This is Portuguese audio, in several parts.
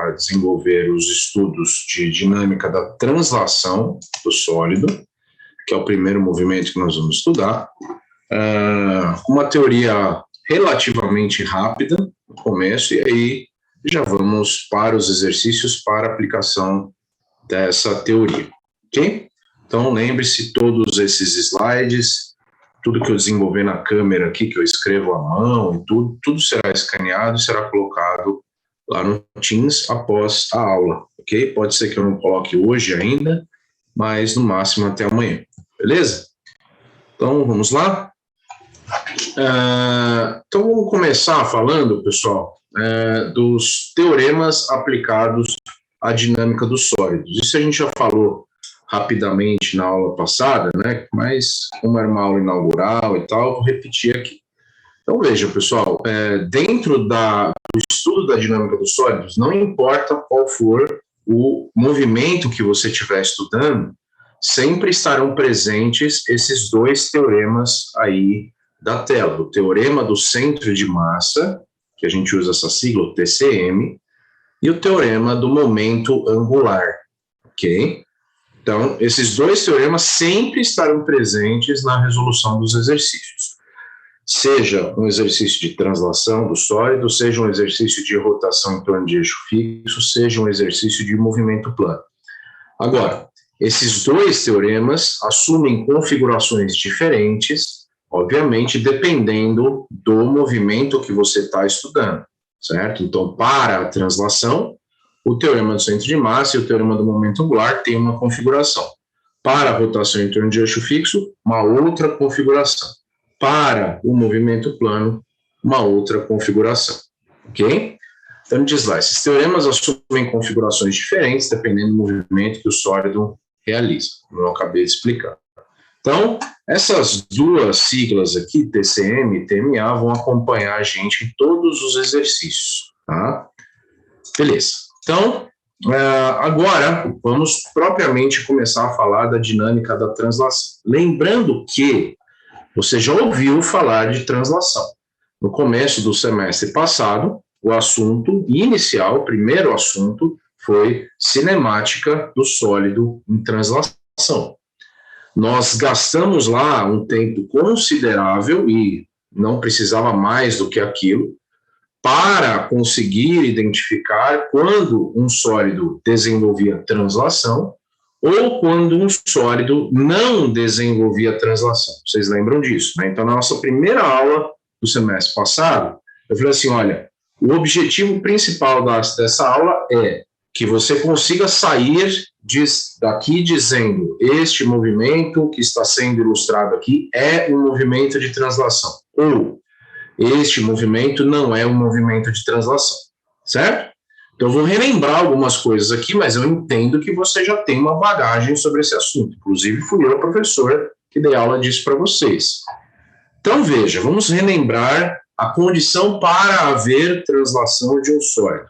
para desenvolver os estudos de dinâmica da translação do sólido, que é o primeiro movimento que nós vamos estudar, uma teoria relativamente rápida no começo, e aí já vamos para os exercícios para aplicação dessa teoria, ok? Então, lembre-se, todos esses slides, tudo que eu desenvolver na câmera aqui, que eu escrevo à mão e tudo será escaneado e será colocado lá no Teams após a aula, ok? Pode ser que eu não coloque hoje ainda, mas no máximo até amanhã, beleza? Então, vamos lá? Então, vamos começar falando, pessoal, dos teoremas aplicados à dinâmica dos sólidos. Isso a gente já falou rapidamente na aula passada, né? Mas como era uma aula inaugural e tal, vou repetir aqui. Então, veja, pessoal, dentro do estudo da dinâmica dos sólidos, não importa qual for o movimento que você estiver estudando, sempre estarão presentes esses dois teoremas aí da tela. O teorema do centro de massa, que a gente usa essa sigla, o TCM, e o teorema do momento angular, ok? Então, esses dois teoremas sempre estarão presentes na resolução dos exercícios. Seja um exercício de translação do sólido, seja um exercício de rotação em torno de eixo fixo, seja um exercício de movimento plano. Agora, esses dois teoremas assumem configurações diferentes, obviamente, dependendo do movimento que você está estudando, certo? Então, para a translação, o teorema do centro de massa e o teorema do momento angular têm uma configuração. Para a rotação em torno de eixo fixo, uma outra configuração. Para o movimento plano, uma outra configuração, ok? Então, diz lá, esses teoremas assumem configurações diferentes, dependendo do movimento que o sólido realiza, como eu acabei de explicar. Então, essas duas siglas aqui, TCM e TMA, vão acompanhar a gente em todos os exercícios, tá? Beleza. Então, agora, vamos propriamente começar a falar da dinâmica da translação. Lembrando que você já ouviu falar de translação. No começo do semestre passado, o assunto inicial, o primeiro assunto, foi cinemática do sólido em translação. Nós gastamos lá um tempo considerável, e não precisava mais do que aquilo, para conseguir identificar quando um sólido desenvolvia translação ou quando um sólido não desenvolvia translação. Vocês lembram disso, né? Então, na nossa primeira aula do semestre passado, eu falei assim, olha, o objetivo principal dessa aula é que você consiga sair daqui dizendo este movimento que está sendo ilustrado aqui é um movimento de translação, ou este movimento não é um movimento de translação, certo? Então, eu vou relembrar algumas coisas aqui, mas eu entendo que você já tem uma bagagem sobre esse assunto. Inclusive, fui eu a professora que dei aula disso para vocês. Então, veja, vamos relembrar a condição para haver translação de um sólido.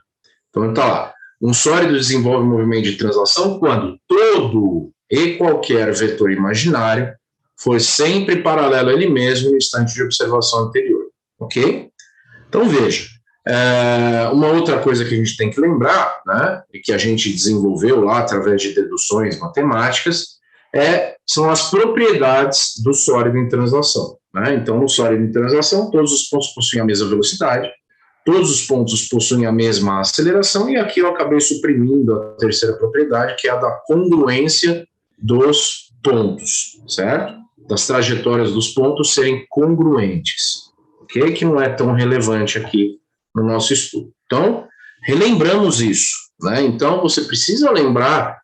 Então, está lá. Um sólido desenvolve um movimento de translação quando todo e qualquer vetor imaginário for sempre paralelo a ele mesmo no instante de observação anterior. Ok? Então, veja. Uma outra coisa que a gente tem que lembrar, né, e que a gente desenvolveu lá através de deduções matemáticas, são as propriedades do sólido em translação. Né? Então, no sólido em translação, todos os pontos possuem a mesma velocidade, todos os pontos possuem a mesma aceleração, e aqui eu acabei suprimindo a terceira propriedade, que é a da congruência dos pontos, certo? Das trajetórias dos pontos serem congruentes, ok? Que não é tão relevante aqui no nosso estudo. Então, relembramos isso, né? Então, você precisa lembrar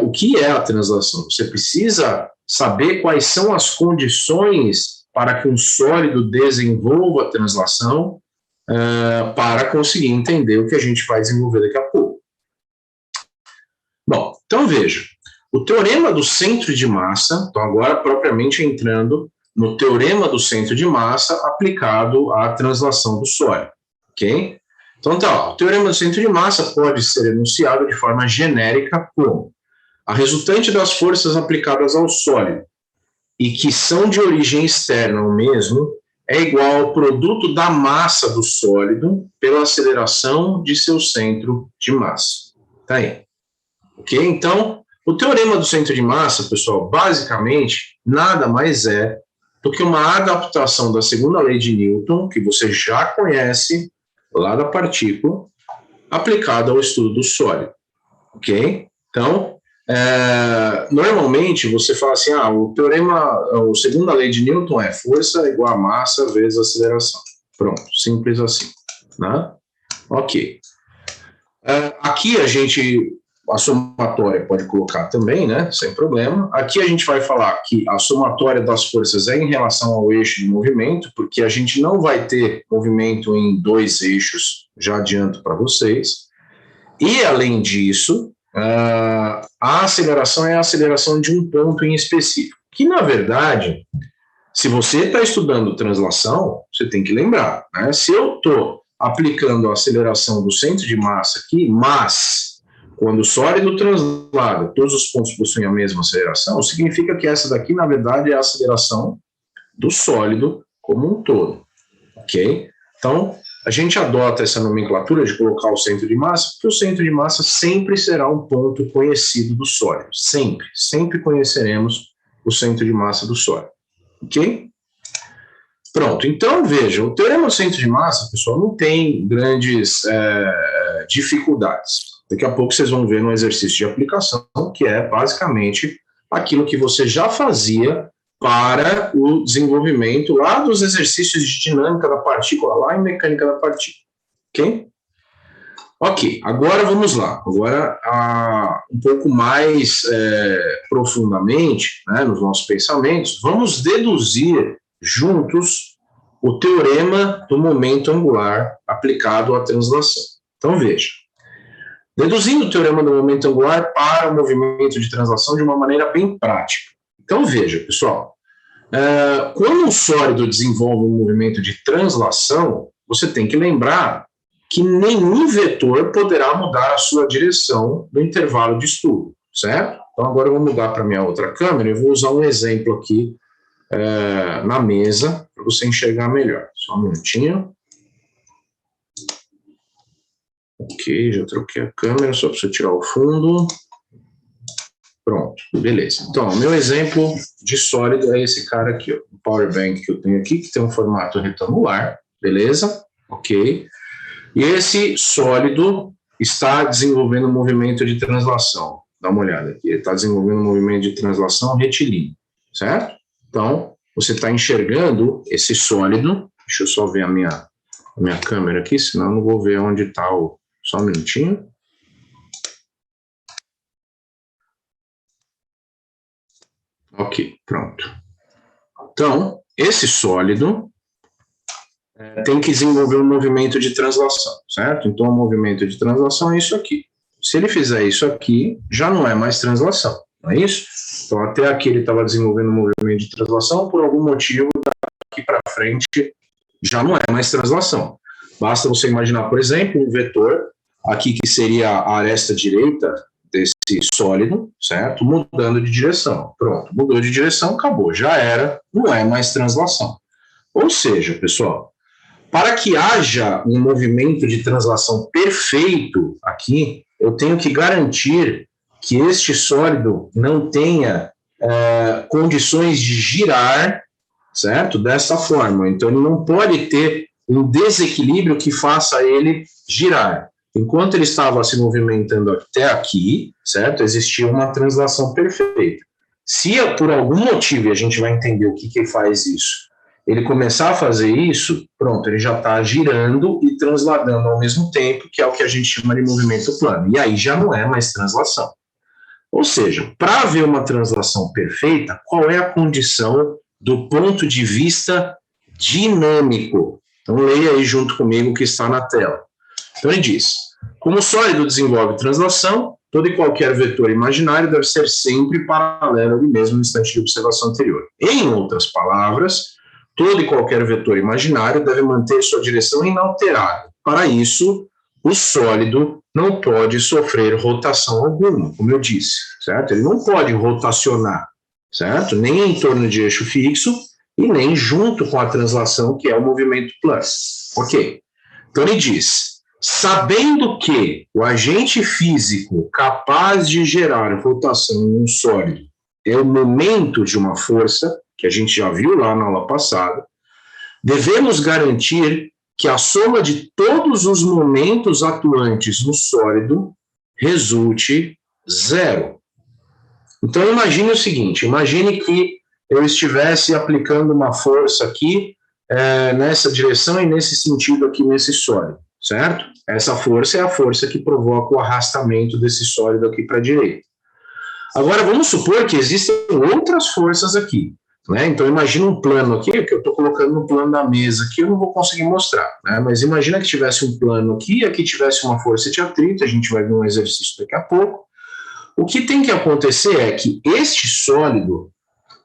o que é a translação, você precisa saber quais são as condições para que um sólido desenvolva a translação, para conseguir entender o que a gente vai desenvolver daqui a pouco. Bom, então veja, o teorema do centro de massa, então agora propriamente entrando no teorema do centro de massa aplicado à translação do sólido, ok? Então tá, o teorema do centro de massa pode ser enunciado de forma genérica como a resultante das forças aplicadas ao sólido e que são de origem externa ao mesmo é igual ao produto da massa do sólido pela aceleração de seu centro de massa. Tá aí. Ok? Então, o teorema do centro de massa, pessoal, basicamente, nada mais é do que uma adaptação da segunda lei de Newton, que você já conhece lá da partícula, aplicada ao estudo do sólido. Ok? Então, normalmente você fala assim, o teorema, a segunda lei de Newton é força igual a massa vezes aceleração. Pronto, simples assim. Né? Ok. Aqui a somatória pode colocar também, né, sem problema. Aqui a gente vai falar que a somatória das forças é em relação ao eixo de movimento, porque a gente não vai ter movimento em dois eixos, já adianto para vocês. E, além disso, a aceleração é a aceleração de um ponto em específico, que, na verdade, se você está estudando translação, você tem que lembrar, né? Se eu estou aplicando a aceleração do centro de massa aqui, mas quando o sólido translada, todos os pontos possuem a mesma aceleração, significa que essa daqui, na verdade, é a aceleração do sólido como um todo, ok? Então, a gente adota essa nomenclatura de colocar o centro de massa, porque o centro de massa sempre será um ponto conhecido do sólido, sempre conheceremos o centro de massa do sólido, ok? Pronto, então veja, o teorema do centro de massa, pessoal, não tem grandes dificuldades. Daqui a pouco vocês vão ver no exercício de aplicação, que é basicamente aquilo que você já fazia para o desenvolvimento lá dos exercícios de dinâmica da partícula, lá em mecânica da partícula. Ok? Ok, agora vamos lá. Agora, um pouco mais profundamente, né, nos nossos pensamentos, vamos deduzir juntos o teorema do momento angular aplicado à translação. Então, veja. Deduzindo o teorema do momento angular para o movimento de translação de uma maneira bem prática. Então, veja, pessoal, quando um sólido desenvolve um movimento de translação, você tem que lembrar que nenhum vetor poderá mudar a sua direção no intervalo de estudo, certo? Então, agora eu vou mudar para a minha outra câmera e vou usar um exemplo aqui na mesa para você enxergar melhor. Só um minutinho. Ok, já troquei a câmera, só preciso tirar o fundo. Pronto, beleza. Então, o meu exemplo de sólido é esse cara aqui, ó, o power bank que eu tenho aqui, que tem um formato retangular, beleza? Ok. E esse sólido está desenvolvendo um movimento de translação. Dá uma olhada aqui, ele está desenvolvendo um movimento de translação retilíneo, certo? Então, você está enxergando esse sólido, deixa eu só ver a minha câmera aqui, senão eu não vou ver onde está o... Só um minutinho. Ok, pronto. Então, esse sólido tem que desenvolver um movimento de translação, certo? Então, o movimento de translação é isso aqui. Se ele fizer isso aqui, já não é mais translação, não é isso? Então, até aqui ele estava desenvolvendo um movimento de translação, por algum motivo, daqui para frente, já não é mais translação. Basta você imaginar, por exemplo, um vetor, aqui que seria a aresta direita desse sólido, certo? Mudando de direção. Pronto, mudou de direção, acabou, já era, não é mais translação. Ou seja, pessoal, para que haja um movimento de translação perfeito aqui, eu tenho que garantir que este sólido não tenha condições de girar, certo? Dessa forma. Então, ele não pode ter um desequilíbrio que faça ele girar. Enquanto ele estava se movimentando até aqui, certo? Existia uma translação perfeita. Se por algum motivo, e a gente vai entender o que faz isso, ele começar a fazer isso, pronto, ele já está girando e transladando ao mesmo tempo, que é o que a gente chama de movimento plano. E aí já não é mais translação. Ou seja, para haver uma translação perfeita, qual é a condição do ponto de vista dinâmico? Então, leia aí junto comigo o que está na tela. Então, ele diz, como o sólido desenvolve translação, todo e qualquer vetor imaginário deve ser sempre paralelo ao mesmo instante de observação anterior. Em outras palavras, todo e qualquer vetor imaginário deve manter sua direção inalterada. Para isso, o sólido não pode sofrer rotação alguma, como eu disse, certo? Ele não pode rotacionar, certo? Nem em torno de eixo fixo e nem junto com a translação, que é o movimento plus. Ok. Então ele diz, sabendo que o agente físico capaz de gerar rotação em um sólido é o momento de uma força, que a gente já viu lá na aula passada, devemos garantir que a soma de todos os momentos atuantes no sólido resulte zero. Então imagine o seguinte, imagine que eu estivesse aplicando uma força aqui nessa direção e nesse sentido aqui nesse sólido, certo? Essa força é a força que provoca o arrastamento desse sólido aqui para a direita. Agora vamos supor que existem outras forças aqui, né? Então imagina um plano aqui, que eu estou colocando no plano da mesa aqui, eu não vou conseguir mostrar, né? Mas imagina que tivesse um plano aqui e aqui tivesse uma força de atrito, a gente vai ver um exercício daqui a pouco. O que tem que acontecer é que este sólido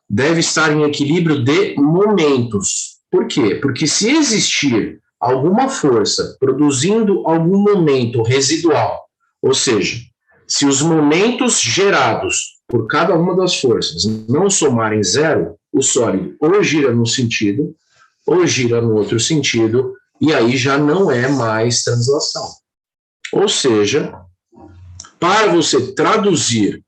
deve estar em equilíbrio de momentos. Por quê? Porque se existir alguma força produzindo algum momento residual, ou seja, se os momentos gerados por cada uma das forças não somarem zero, o sólido ou gira num sentido, ou gira no outro sentido, e aí já não é mais translação. Ou seja, para você traduzir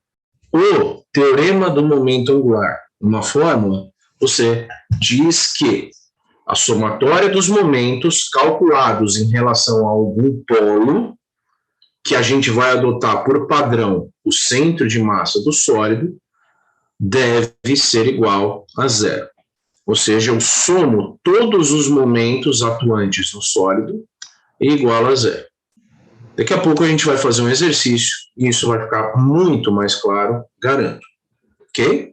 o teorema do momento angular numa fórmula, você diz que a somatória dos momentos calculados em relação a algum polo, que a gente vai adotar por padrão o centro de massa do sólido, deve ser igual a zero. Ou seja, eu somo todos os momentos atuantes no sólido igual a zero. Daqui a pouco a gente vai fazer um exercício e isso vai ficar muito mais claro, garanto. Ok?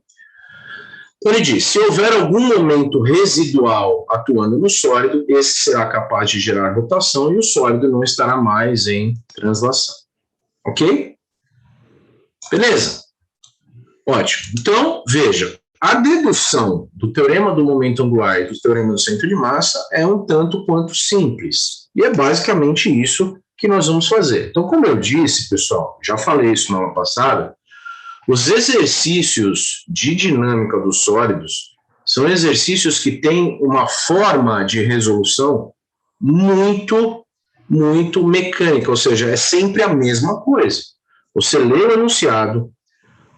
Então ele diz, se houver algum momento residual atuando no sólido, esse será capaz de gerar rotação e o sólido não estará mais em translação. Ok? Beleza? Ótimo. Então, veja, a dedução do teorema do momento angular e do teorema do centro de massa é um tanto quanto simples. E é basicamente isso que nós vamos fazer. Então, como eu disse, pessoal, já falei isso na aula passada, os exercícios de dinâmica dos sólidos são exercícios que têm uma forma de resolução muito mecânica, ou seja, é sempre a mesma coisa. Você lê o enunciado,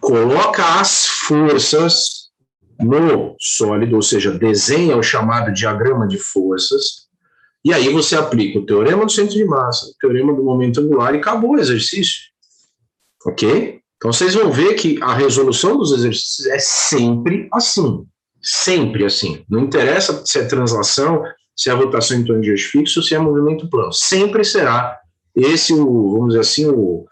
coloca as forças no sólido, ou seja, desenha o chamado diagrama de forças, e aí você aplica o teorema do centro de massa, o teorema do momento angular e acabou o exercício. Ok? Então, vocês vão ver que a resolução dos exercícios é sempre assim. Sempre assim. Não interessa se é translação, se é rotação em torno de eixo fixo, se é movimento plano. Sempre será esse, vamos dizer assim, o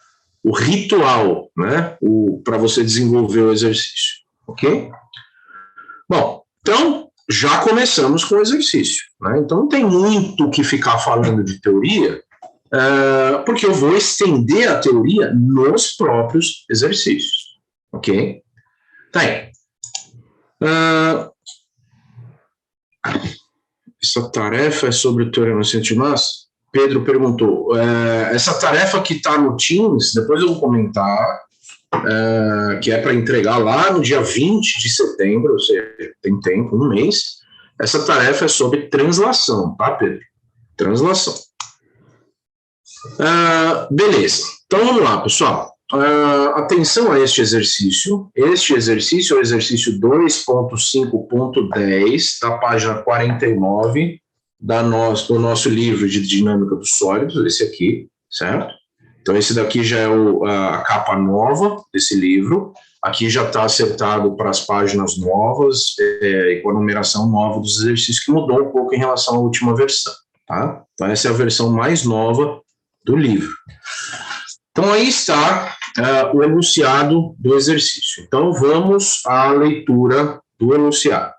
ritual, né? Para você desenvolver o exercício. Ok? Bom, então, já começamos com o exercício. Né? Então, não tem muito o que ficar falando de teoria, porque eu vou estender a teoria nos próprios exercícios, ok? Tá aí. Essa tarefa é sobre o teorema do centro de massa? Pedro perguntou. Essa tarefa que está no Teams, depois eu vou comentar, que é para entregar lá no dia 20 de setembro, ou seja, tem tempo, um mês. Essa tarefa é sobre translação, tá, Pedro? Translação. Beleza, então vamos lá, pessoal. Atenção a este exercício. Este exercício é o exercício 2.5.10 da página 49 do nosso livro de dinâmica dos sólidos, esse aqui, certo? Então esse daqui já é a capa nova desse livro. Aqui já está acertado para as páginas novas e com a numeração nova dos exercícios, que mudou um pouco em relação à última versão, tá? Então essa é a versão mais nova do livro. Então, aí está o enunciado do exercício. Então, vamos à leitura do enunciado.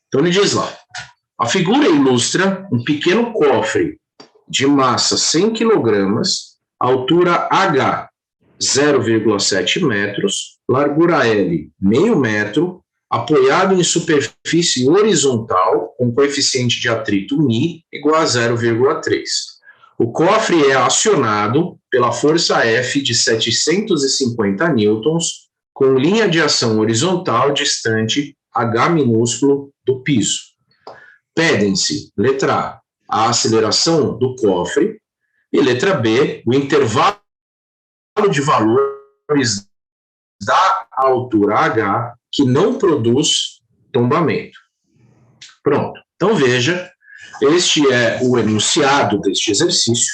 Então, ele diz lá, a figura ilustra um pequeno cofre de massa 100 kg, altura H, 0,7 metros, largura L, meio metro, apoiado em superfície horizontal, com coeficiente de atrito μ igual a 0,3. O cofre é acionado pela força F de 750 newtons, com linha de ação horizontal distante H minúsculo do piso. Pedem-se, letra A, a aceleração do cofre, e letra B, o intervalo de valores da altura H que não produz tombamento. Pronto. Então, veja, este é o enunciado deste exercício.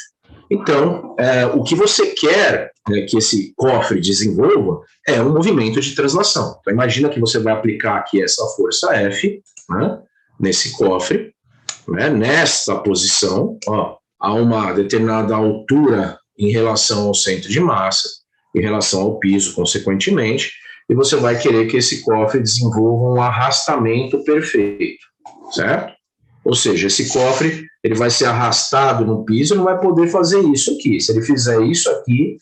Então, o que você quer que esse cofre desenvolva é um movimento de translação. Então, imagina que você vai aplicar aqui essa força F, né, nesse cofre, né, nessa posição, ó, a uma determinada altura em relação ao centro de massa, em relação ao piso, consequentemente, e você vai querer que esse cofre desenvolva um arrastamento perfeito, certo? Ou seja, esse cofre ele vai ser arrastado no piso e não vai poder fazer isso aqui. Se ele fizer isso aqui,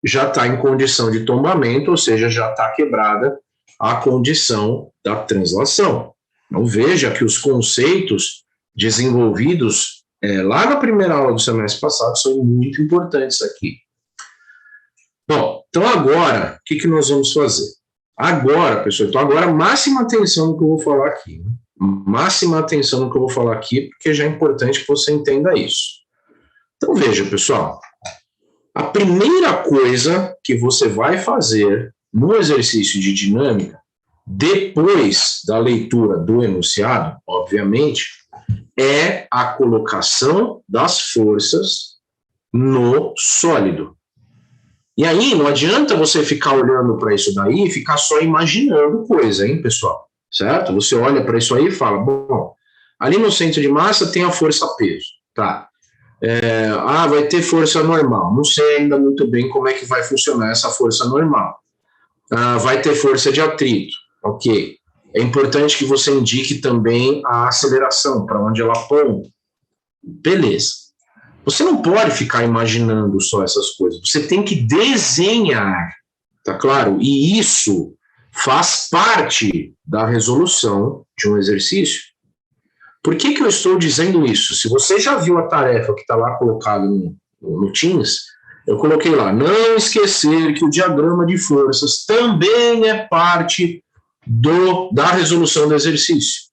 já está em condição de tombamento, ou seja, já está quebrada a condição da translação. Então, veja que os conceitos desenvolvidos lá na primeira aula do semestre passado são muito importantes aqui. Bom, então agora, o que nós vamos fazer? Agora, pessoal, então agora máxima atenção no que eu vou falar aqui. Né? Máxima atenção no que eu vou falar aqui, porque já é importante que você entenda isso. Então veja, pessoal, a primeira coisa que você vai fazer no exercício de dinâmica, depois da leitura do enunciado, obviamente, é a colocação das forças no sólido. E aí, não adianta você ficar olhando para isso daí e ficar só imaginando coisa, hein, pessoal? Certo? Você olha para isso aí e fala, bom, ali no centro de massa tem a força-peso, tá? Vai ter força normal. Não sei ainda muito bem como é que vai funcionar essa força normal. Vai ter força de atrito, ok. É importante que você indique também a aceleração, para onde ela aponta. Beleza. Você não pode ficar imaginando só essas coisas. Você tem que desenhar, tá claro? E isso faz parte da resolução de um exercício. Por que eu estou dizendo isso? Se você já viu a tarefa que está lá colocada no Teams, eu coloquei lá, não esquecer que o diagrama de forças também é parte da resolução do exercício.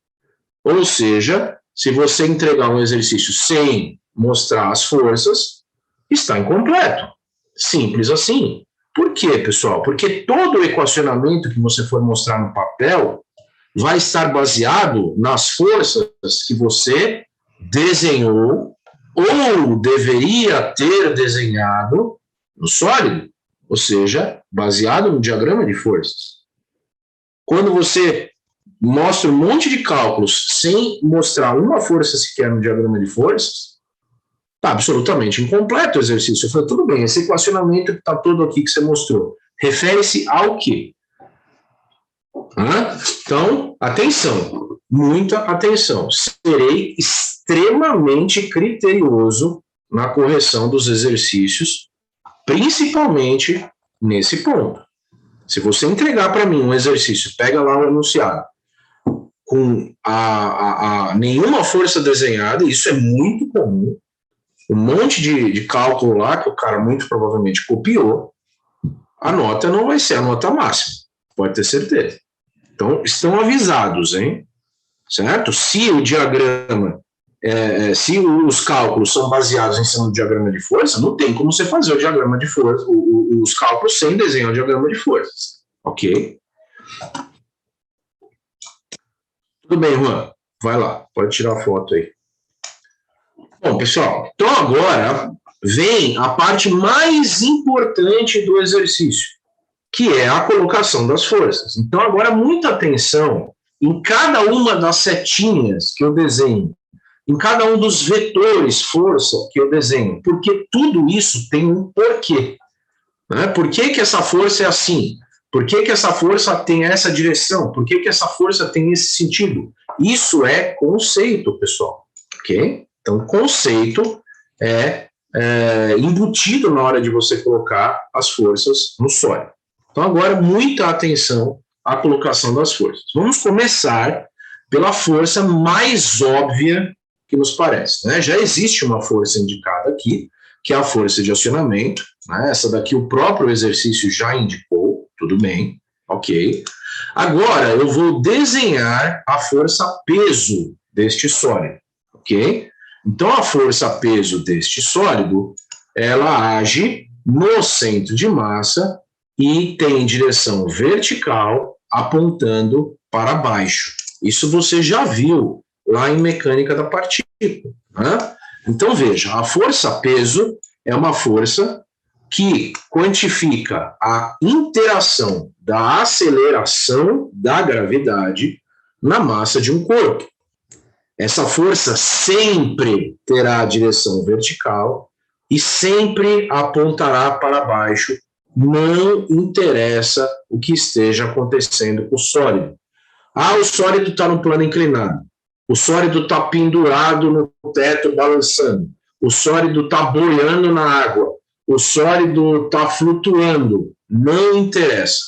Ou seja, se você entregar um exercício sem mostrar as forças, está incompleto. Simples assim. Por quê, pessoal? Porque todo o equacionamento que você for mostrar no papel vai estar baseado nas forças que você desenhou ou deveria ter desenhado no sólido, ou seja, baseado no diagrama de forças. Quando você mostra um monte de cálculos sem mostrar uma força sequer no diagrama de forças, está absolutamente incompleto o exercício. Eu falei, tudo bem, esse equacionamento que está todo aqui que você mostrou, refere-se ao quê? Então, atenção, muita atenção. Serei extremamente criterioso na correção dos exercícios, principalmente nesse ponto. Se você entregar para mim um exercício, pega lá o enunciado, com nenhuma força desenhada, isso é muito comum, um monte de cálculo lá que o cara muito provavelmente copiou, a nota não vai ser a nota máxima, pode ter certeza. Então, estão avisados, hein? Certo? Se o diagrama, se os cálculos são baseados em cima do diagrama de força, não tem como você fazer o diagrama de força, os cálculos sem desenhar o diagrama de forças. Ok? Tudo bem, Juan? Vai lá, pode tirar a foto aí. Bom, pessoal, então agora vem a parte mais importante do exercício, que é a colocação das forças. Então agora muita atenção em cada uma das setinhas que eu desenho, em cada um dos vetores força que eu desenho, porque tudo isso tem um porquê. Né? Por que essa força é assim? Por que essa força tem essa direção? Por que essa força tem esse sentido? Isso é conceito, pessoal. Ok? Então, conceito é embutido na hora de você colocar as forças no sólido. Então, agora, muita atenção à colocação das forças. Vamos começar pela força mais óbvia que nos parece. Né? Já existe uma força indicada aqui, que é a força de acionamento. Né? Essa daqui o próprio exercício já indicou, tudo bem, Ok. Agora eu vou desenhar a força-peso deste sólido. Ok? Então a força-peso deste sólido, ela age no centro de massa e tem direção vertical apontando para baixo. Isso você já viu lá em mecânica da partícula, né? Então veja, a força-peso é uma força que quantifica a interação da aceleração da gravidade na massa de um corpo. Essa força sempre terá direção vertical e sempre apontará para baixo, não interessa o que esteja acontecendo com o sólido. Ah, o sólido está no plano inclinado, o sólido está pendurado no teto balançando, o sólido está boiando na água, o sólido está flutuando, não interessa.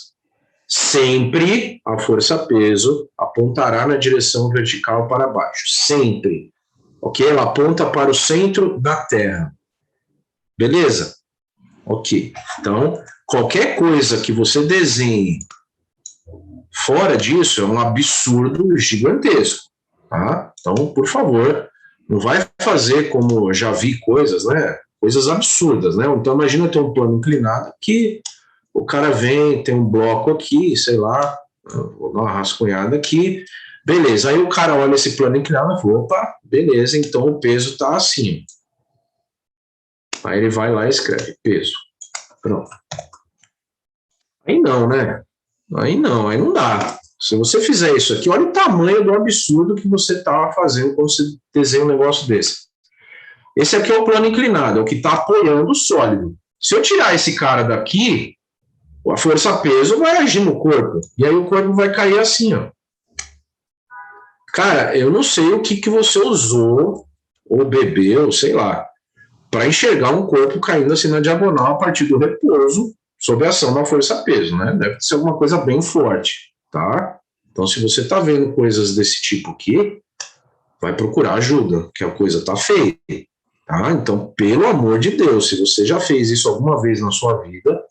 Sempre a força-peso apontará na direção vertical para baixo, sempre. Ok? Ela aponta para o centro da Terra. Beleza? Ok. Então, qualquer coisa que você desenhe fora disso é um absurdo gigantesco. Tá? Então, por favor, não vai fazer como eu já vi coisas, né? Coisas absurdas, né? Então, imagina ter um plano inclinado que o cara vem, tem um bloco aqui, sei lá, vou dar uma rascunhada aqui, beleza. Aí o cara olha esse plano inclinado e fala, opa, beleza, então o peso está assim. Aí ele vai lá e escreve peso. Pronto. Aí não, né? Aí não dá. Se você fizer isso aqui, olha o tamanho do absurdo que você está fazendo quando você desenha um negócio desse. Esse aqui é o plano inclinado, é o que está apoiando o sólido. Se eu tirar esse cara daqui, a força-peso vai agir no corpo. E aí o corpo vai cair assim, ó. Cara, eu não sei o que você usou, ou bebeu, sei lá, para enxergar um corpo caindo assim na diagonal a partir do repouso, sob a ação da força-peso, né? Deve ser alguma coisa bem forte, tá? Então, se você tá vendo coisas desse tipo aqui, vai procurar ajuda, que a coisa tá feia, tá? Então, pelo amor de Deus, se você já fez isso alguma vez na sua vida,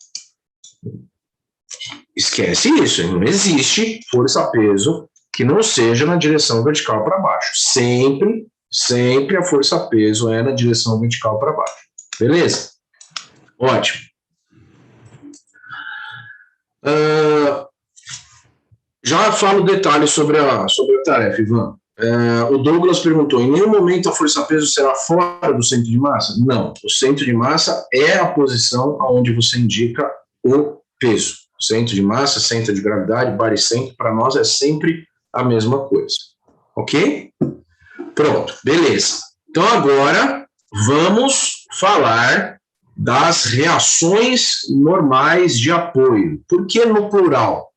esquece isso, não existe força-peso que não seja na direção vertical para baixo. Sempre a força-peso é na direção vertical para baixo. Beleza? Ótimo. Já falo detalhes sobre a tarefa, Ivan. O Douglas perguntou, em nenhum momento a força-peso será fora do centro de massa? Não, o centro de massa é a posição onde você indica o peso. Centro de massa, centro de gravidade, baricentro, para nós é sempre a mesma coisa. Ok? Pronto, beleza. Então agora vamos falar das reações normais de apoio. Por que no plural?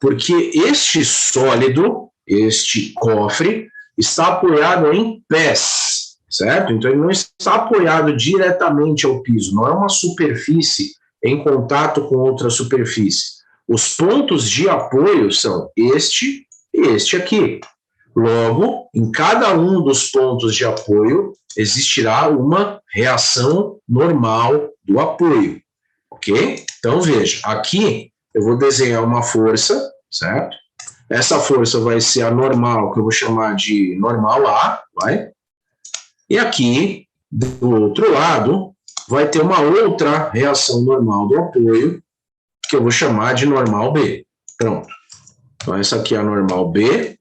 Porque este sólido, este cofre, está apoiado em pés, certo? Então ele não está apoiado diretamente ao piso, não é uma superfície em contato com outra superfície. Os pontos de apoio são este e este aqui. Logo, em cada um dos pontos de apoio, existirá uma reação normal do apoio, ok? Então, veja, aqui eu vou desenhar uma força, certo? Essa força vai ser a normal, que eu vou chamar de normal A, vai? E aqui, do outro lado, vai ter uma outra reação normal do apoio, que eu vou chamar de normal B. Pronto. Então, essa aqui é a normal B.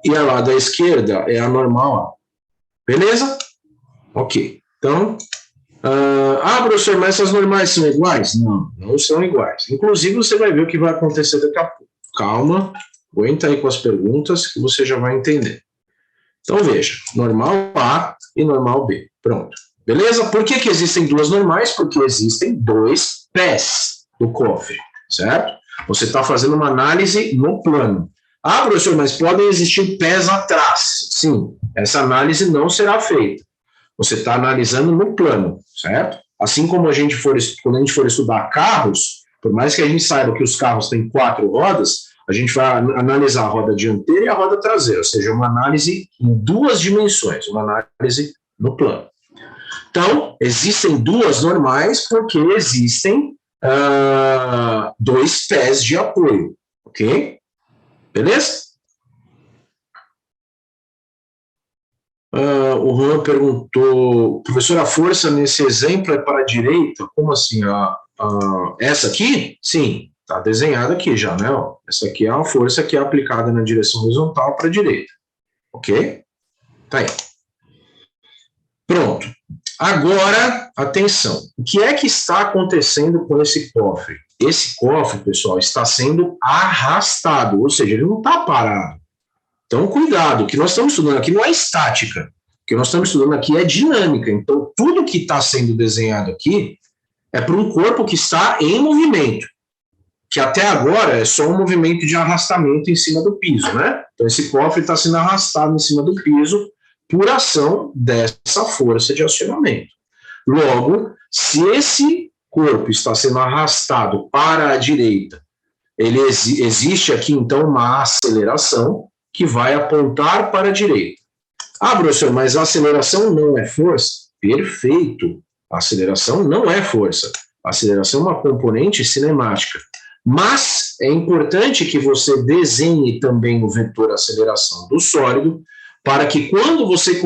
E a lá da esquerda é a normal A. Beleza? Ok. Então, professor, mas essas normais são iguais? Não, não são iguais. Inclusive, você vai ver o que vai acontecer daqui a pouco. Calma, aguenta aí com as perguntas que você já vai entender. Então, veja, normal A e normal B. Pronto. Beleza? Por que existem duas normais? Porque existem dois pés do cofre, certo? Você está fazendo uma análise no plano. Professor, mas podem existir pés atrás. Sim, essa análise não será feita. Você está analisando no plano, certo? Assim como quando a gente for estudar carros, por mais que a gente saiba que os carros têm 4 rodas, a gente vai analisar a roda dianteira e a roda traseira, ou seja, uma análise em 2 dimensões, uma análise no plano. Então, existem duas normais porque existem 2 pés de apoio, ok? Beleza? O Juan perguntou, professor, a força nesse exemplo é para a direita? Como assim? Essa aqui? Sim, está desenhada aqui já, né? Ó, essa aqui é uma força que é aplicada na direção horizontal para a direita, ok? Tá aí. Pronto. Agora, atenção. O que é que está acontecendo com esse cofre? Esse cofre, pessoal, está sendo arrastado, ou seja, ele não está parado. Então, cuidado, o que nós estamos estudando aqui não é estática, o que nós estamos estudando aqui é dinâmica. Então, tudo que está sendo desenhado aqui é para um corpo que está em movimento, que até agora é só um movimento de arrastamento em cima do piso, né? Então, esse cofre está sendo arrastado em cima do piso por ação dessa força de acionamento. Logo, se esse corpo está sendo arrastado para a direita, existe aqui, então, uma aceleração que vai apontar para a direita. Professor, mas a aceleração não é força? Perfeito. A aceleração não é força. A aceleração é uma componente cinemática. Mas é importante que você desenhe também o vetor aceleração do sólido para que quando você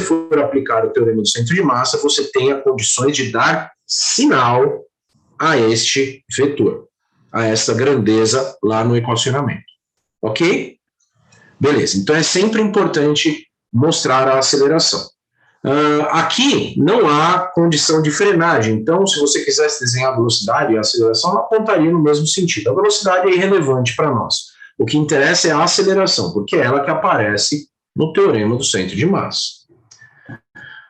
for aplicar o teorema do centro de massa, você tenha condições de dar sinal a este vetor, a essa grandeza lá no equacionamento. Ok? Beleza, então é sempre importante mostrar a aceleração. Aqui não há condição de frenagem, então se você quisesse desenhar a velocidade e a aceleração, ela apontaria no mesmo sentido. A velocidade é irrelevante para nós. O que interessa é a aceleração, porque é ela que aparece no teorema do centro de massa.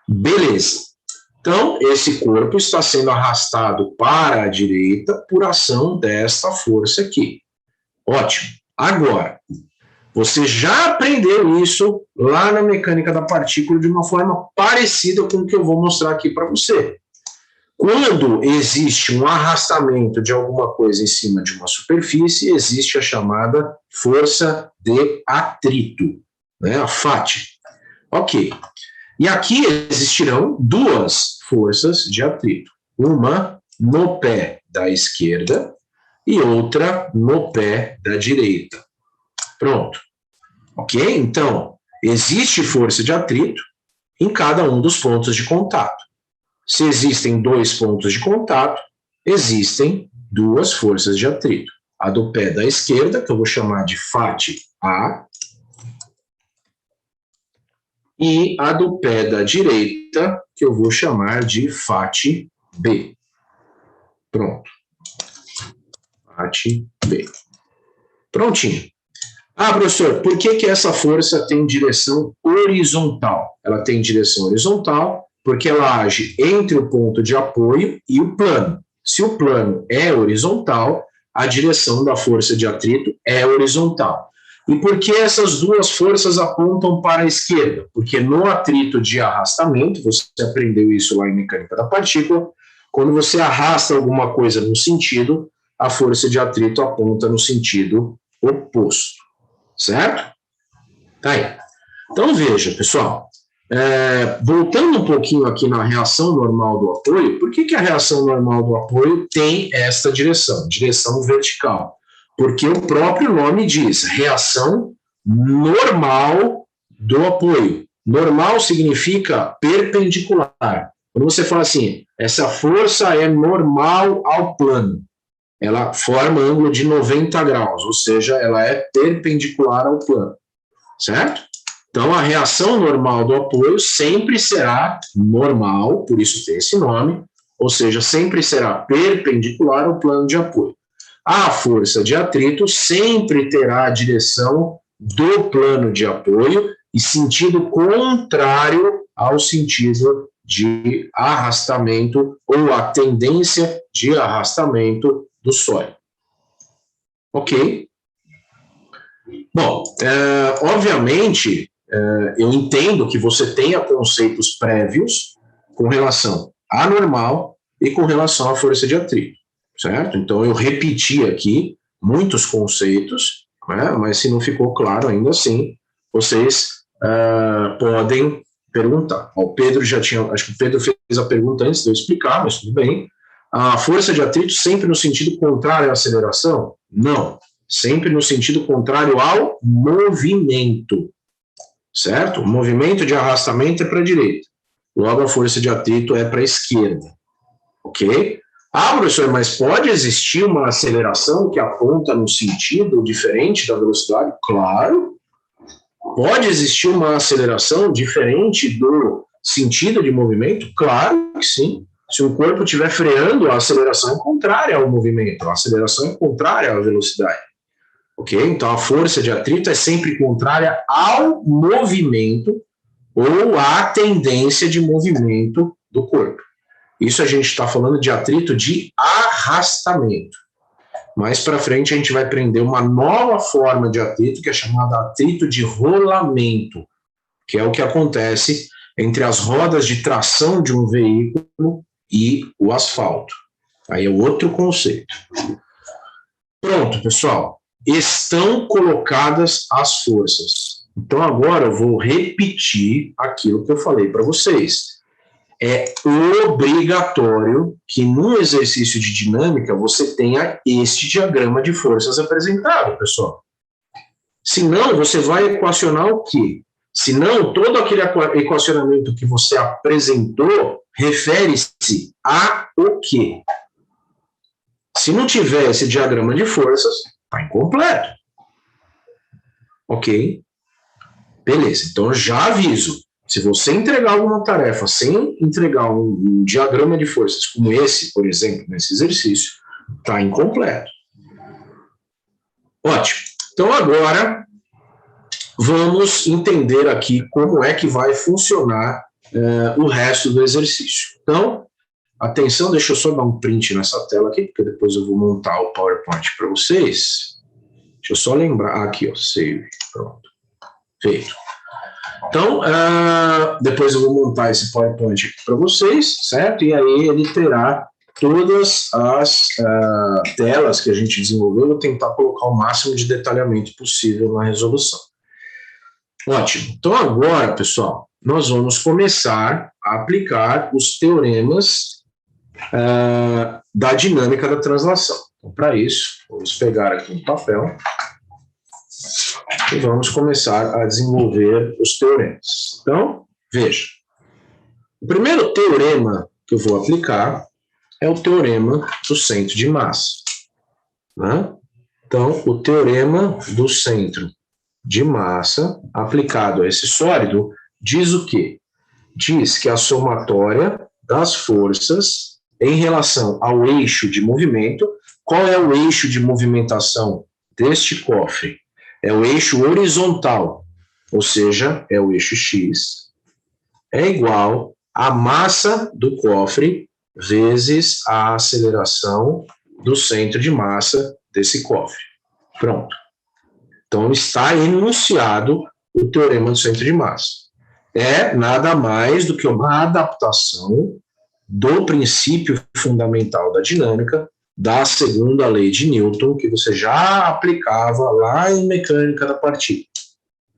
Beleza. Então, esse corpo está sendo arrastado para a direita por ação desta força aqui. Ótimo. Agora, você já aprendeu isso lá na mecânica da partícula de uma forma parecida com o que eu vou mostrar aqui para você. Quando existe um arrastamento de alguma coisa em cima de uma superfície, existe a chamada força de atrito, né? A FAT. Ok. E aqui existirão 2 forças de atrito. Uma no pé da esquerda e outra no pé da direita. Pronto. Ok? Então, existe força de atrito em cada um dos pontos de contato. Se existem 2 pontos de contato, existem 2 forças de atrito. A do pé da esquerda, que eu vou chamar de FAT A, e a do pé da direita, que eu vou chamar de FAT B. Pronto. FAT B. Prontinho. Professor, por que essa força tem direção horizontal? Ela tem direção horizontal porque ela age entre o ponto de apoio e o plano. Se o plano é horizontal, a direção da força de atrito é horizontal. E por que essas 2 forças apontam para a esquerda? Porque no atrito de arrastamento, você aprendeu isso lá em mecânica da partícula, quando você arrasta alguma coisa no sentido, a força de atrito aponta no sentido oposto. Certo? Tá aí. Então, veja, pessoal, voltando um pouquinho aqui na reação normal do apoio, por que a reação normal do apoio tem esta direção, direção vertical? Porque o próprio nome diz reação normal do apoio. Normal significa perpendicular. Quando você fala assim, essa força é normal ao plano, ela forma ângulo de 90 graus, ou seja, ela é perpendicular ao plano, certo? Então, a reação normal do apoio sempre será normal, por isso tem esse nome, ou seja, sempre será perpendicular ao plano de apoio. A força de atrito sempre terá a direção do plano de apoio e sentido contrário ao sentido de arrastamento ou a tendência de arrastamento do sólido. Ok? Bom, obviamente, eu entendo que você tenha conceitos prévios com relação à normal e com relação à força de atrito, certo? Então, eu repeti aqui muitos conceitos, né? Mas se não ficou claro ainda assim, vocês podem perguntar. O Pedro já tinha, acho que o Pedro fez a pergunta antes de eu explicar, mas tudo bem. A força de atrito sempre no sentido contrário à aceleração? Não. Sempre no sentido contrário ao movimento. Certo? O movimento de arrastamento é para a direita. Logo, a força de atrito é para a esquerda. Ok? Ah, professor, mas pode existir uma aceleração que aponta no sentido diferente da velocidade? Claro. Pode existir uma aceleração diferente do sentido de movimento? Claro que sim. Se o corpo estiver freando, a aceleração é contrária ao movimento, a aceleração é contrária à velocidade. Ok? Então, a força de atrito é sempre contrária ao movimento ou à tendência de movimento do corpo. Isso a gente está falando de atrito de arrastamento. Mais para frente a gente vai aprender uma nova forma de atrito que é chamada atrito de rolamento, que é o que acontece entre as rodas de tração de um veículo e o asfalto. Aí é outro conceito. Pronto, pessoal. Estão colocadas as forças. Então agora eu vou repetir aquilo que eu falei para vocês. É obrigatório que no exercício de dinâmica você tenha este diagrama de forças apresentado, pessoal. Senão, você vai equacionar o quê? Senão, todo aquele equacionamento que você apresentou refere-se a o quê? Se não tiver esse diagrama de forças, está incompleto. Ok? Beleza, então eu já aviso. Se você entregar alguma tarefa sem entregar um diagrama de forças como esse, por exemplo, nesse exercício, está incompleto. Ótimo. Então agora vamos entender aqui como é que vai funcionar o resto do exercício. Então, atenção, deixa eu só dar um print nessa tela aqui, porque depois eu vou montar o PowerPoint para vocês. Deixa eu só lembrar, aqui ó, save, pronto, feito. Então, depois eu vou montar esse PowerPoint aqui para vocês, certo? E aí ele terá todas as telas que a gente desenvolveu. Eu vou tentar colocar o máximo de detalhamento possível na resolução. Ótimo. Então agora, pessoal, nós vamos começar a aplicar os teoremas da dinâmica da translação. Então, para isso, vamos pegar aqui um papel e vamos começar a desenvolver os teoremas. Então, veja. O primeiro teorema que eu vou aplicar é o teorema do centro de massa. Né? Então, o teorema do centro de massa aplicado a esse sólido diz o quê? Diz que a somatória das forças em relação ao eixo de movimento, qual é o eixo de movimentação deste cofre? É o eixo horizontal, ou seja, é o eixo X, é igual à massa do cofre vezes a aceleração do centro de massa desse cofre. Pronto. Então, está enunciado o teorema do centro de massa. É nada mais do que uma adaptação do princípio fundamental da dinâmica da segunda lei de Newton, que você já aplicava lá em mecânica da partícula.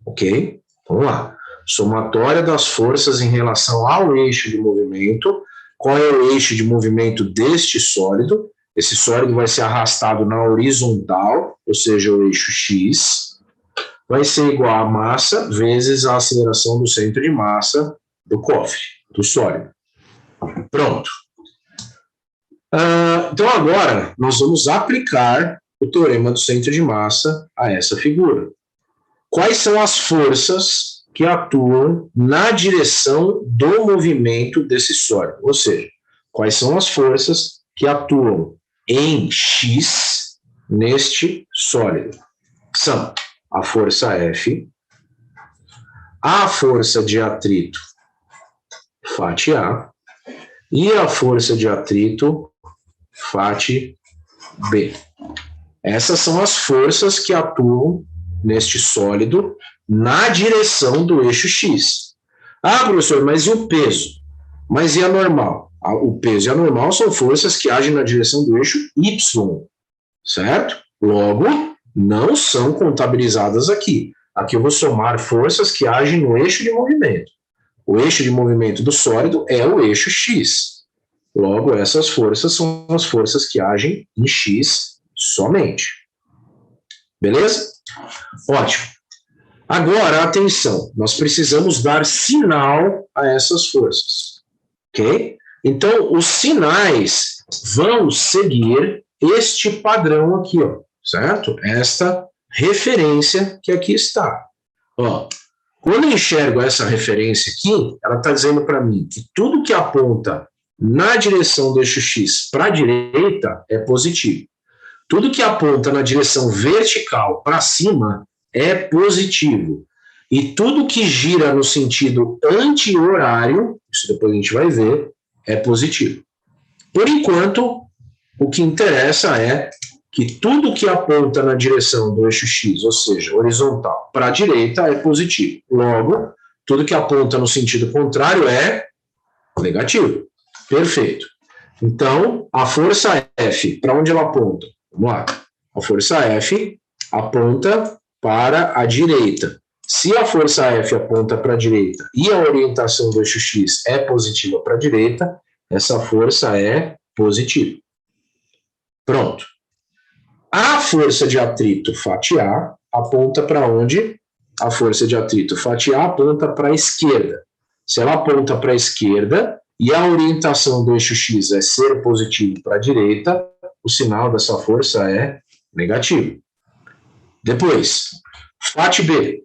Ok? Vamos lá. Somatória das forças em relação ao eixo de movimento. Qual é o eixo de movimento deste sólido? Esse sólido vai ser arrastado na horizontal, ou seja, o eixo X, vai ser igual a massa vezes a aceleração do centro de massa do cofre, do sólido. Pronto. Então agora nós vamos aplicar o teorema do centro de massa a essa figura. Quais são as forças que atuam na direção do movimento desse sólido? Ou seja, quais são as forças que atuam em X neste sólido? São a força F, a força de atrito Φ A e a força de atrito Φ B. Essas são as forças que atuam neste sólido na direção do eixo X. Ah, professor, mas e o peso? Mas e a normal? O peso e a normal são forças que agem na direção do eixo Y, certo? Logo, não são contabilizadas aqui. Aqui eu vou somar forças que agem no eixo de movimento. O eixo de movimento do sólido é o eixo X. Logo, essas forças são as forças que agem em X somente. Beleza? Ótimo. Agora, atenção, nós precisamos dar sinal a essas forças. Ok? Então, os sinais vão seguir este padrão aqui, ó, certo? Esta referência que aqui está. Ó, quando eu enxergo essa referência aqui, ela está dizendo para mim que tudo que aponta na direção do eixo X para a direita é positivo. Tudo que aponta na direção vertical para cima é positivo. E tudo que gira no sentido anti-horário, isso depois a gente vai ver, é positivo. Por enquanto, o que interessa é que tudo que aponta na direção do eixo X, ou seja, horizontal, para a direita, é positivo. Logo, tudo que aponta no sentido contrário é negativo. Perfeito. Então, a força F, para onde ela aponta? Vamos lá. A força F aponta para a direita. Se a força F aponta para a direita e a orientação do eixo X é positiva para a direita, essa força é positiva. Pronto. A força de atrito φA aponta para onde? A força de atrito φA aponta para a esquerda. Se ela aponta para a esquerda e a orientação do eixo X é ser positivo para a direita, o sinal dessa força é negativo. Depois, FAT-B.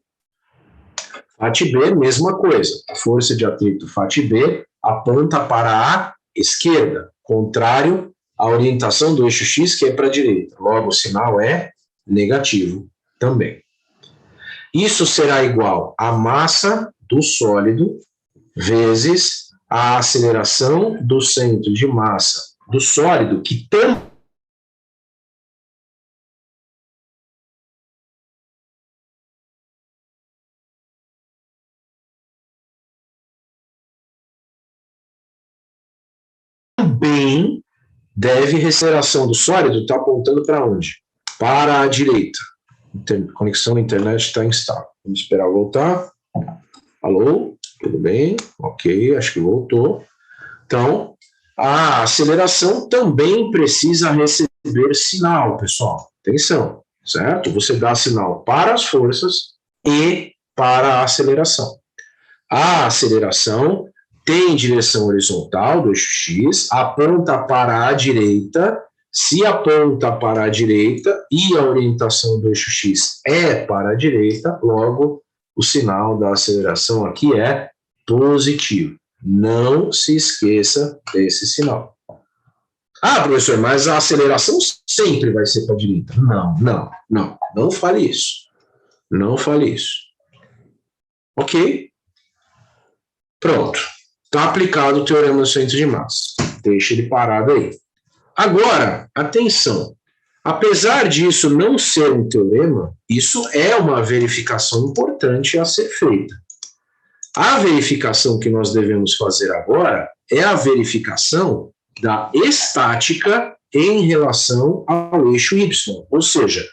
FAT-B, mesma coisa. A força de atrito FAT-B aponta para a esquerda, contrário à orientação do eixo X, que é para a direita. Logo, o sinal é negativo também. Isso será igual à massa do sólido vezes a aceleração do centro de massa do sólido, que também deve, a aceleração do sólido está apontando para onde? Para a direita. Conexão na internet está instável. Vamos esperar voltar. Alô? Tudo bem? Ok, acho que voltou. Então, a aceleração também precisa receber sinal, pessoal. Atenção, certo? Você dá sinal para as forças e para a aceleração. A aceleração tem direção horizontal do eixo X, aponta para a direita. Se aponta para a direita e a orientação do eixo X é para a direita, logo o sinal da aceleração aqui é positivo. Não se esqueça desse sinal. Ah, professor, mas a aceleração sempre vai ser para a direita. Não fale isso. Não fale isso. Ok? Pronto. Está aplicado o teorema do centro de massa. Deixa ele parado aí. Agora, atenção. Apesar disso não ser um teorema, isso é uma verificação importante a ser feita. A verificação que nós devemos fazer agora é a verificação da estática em relação ao eixo Y, ou seja,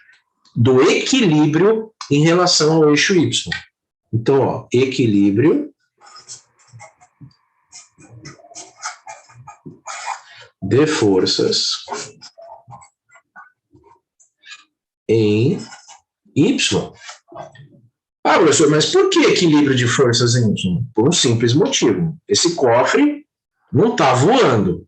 do equilíbrio em relação ao eixo Y. Então, ó, equilíbrio de forças em Y. Ah, professor, mas por que equilíbrio de forças em Y? Por um simples motivo. Esse cofre não está voando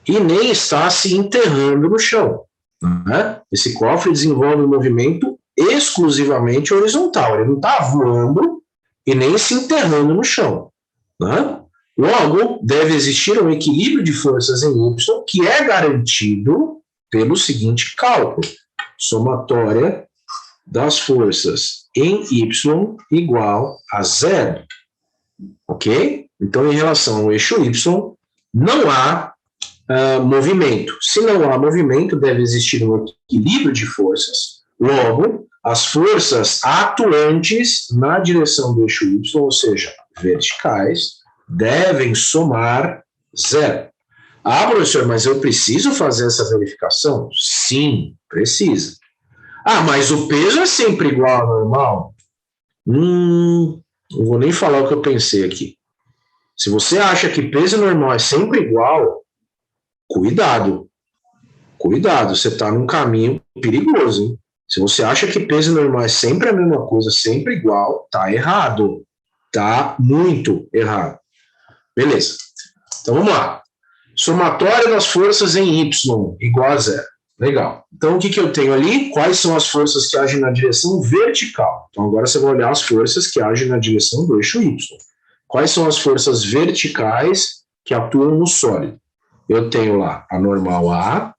e nem está se enterrando no chão. Né? Esse cofre desenvolve um movimento exclusivamente horizontal. Ele não está voando e nem se enterrando no chão. Né? Logo, deve existir um equilíbrio de forças em Y que é garantido pelo seguinte cálculo. Somatória das forças em Y igual a zero. Ok? Então, em relação ao eixo Y, não há movimento. Se não há movimento, deve existir um equilíbrio de forças. Logo, as forças atuantes na direção do eixo Y, ou seja, verticais, devem somar zero. Ah, professor, mas eu preciso fazer essa verificação? Sim, precisa. Ah, mas o peso é sempre igual ao normal? Não vou nem falar o que eu pensei aqui. Se você acha que peso normal é sempre igual, Cuidado, cuidado, você está num caminho perigoso, hein? Se você acha que peso normal é sempre a mesma coisa, sempre igual, tá errado. Tá muito errado. Beleza. Então vamos lá. Somatória das forças em Y igual a zero. Legal. Então o que eu tenho ali? Quais são as forças que agem na direção vertical? Então agora você vai olhar as forças que agem na direção do eixo Y. Quais são as forças verticais que atuam no sólido? Eu tenho lá a normal A,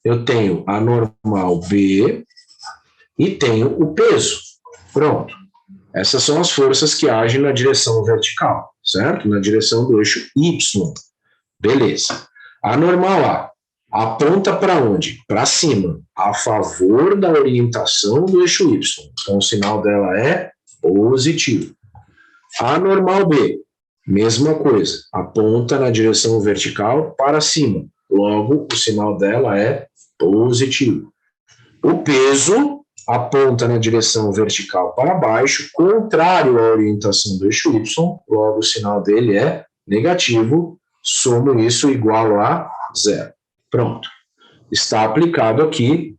eu tenho a normal B e tenho o peso. Pronto. Essas são as forças que agem na direção vertical, certo? Na direção do eixo Y. Beleza. A normal A aponta para onde? Para cima, a favor da orientação do eixo Y. Então o sinal dela é positivo. A normal B, mesma coisa, aponta na direção vertical para cima. Logo, o sinal dela é positivo. O peso aponta na direção vertical para baixo, contrário à orientação do eixo Y, logo o sinal dele é negativo, somo isso igual a zero. Pronto. Está aplicado aqui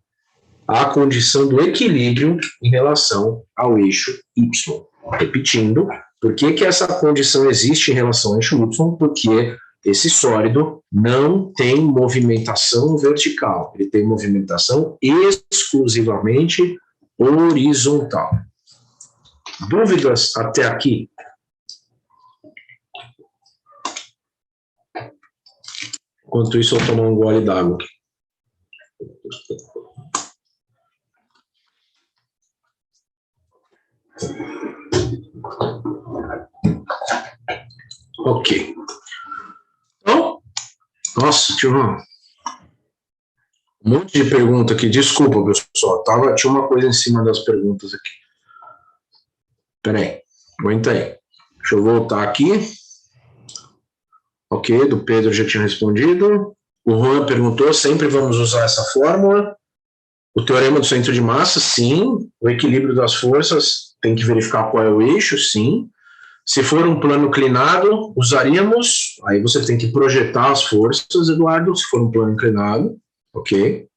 a condição do equilíbrio em relação ao eixo Y. Repetindo, por que essa condição existe em relação ao eixo Y? Porque esse sólido não tem movimentação vertical, ele tem movimentação exclusivamente horizontal. Dúvidas até aqui? Enquanto isso, eu vou tomar um gole d'água. Ok. Então, nossa, tinha um monte de pergunta aqui. Desculpa, pessoal. Tinha uma coisa em cima das perguntas aqui. Peraí, aguenta aí. Deixa eu voltar aqui. Ok, do Pedro já tinha respondido. O Juan perguntou, sempre vamos usar essa fórmula. O teorema do centro de massa, sim. O equilíbrio das forças, tem que verificar qual é o eixo, sim. Se for um plano inclinado, usaríamos, aí você tem que projetar as forças, Eduardo, se for um plano inclinado, ok?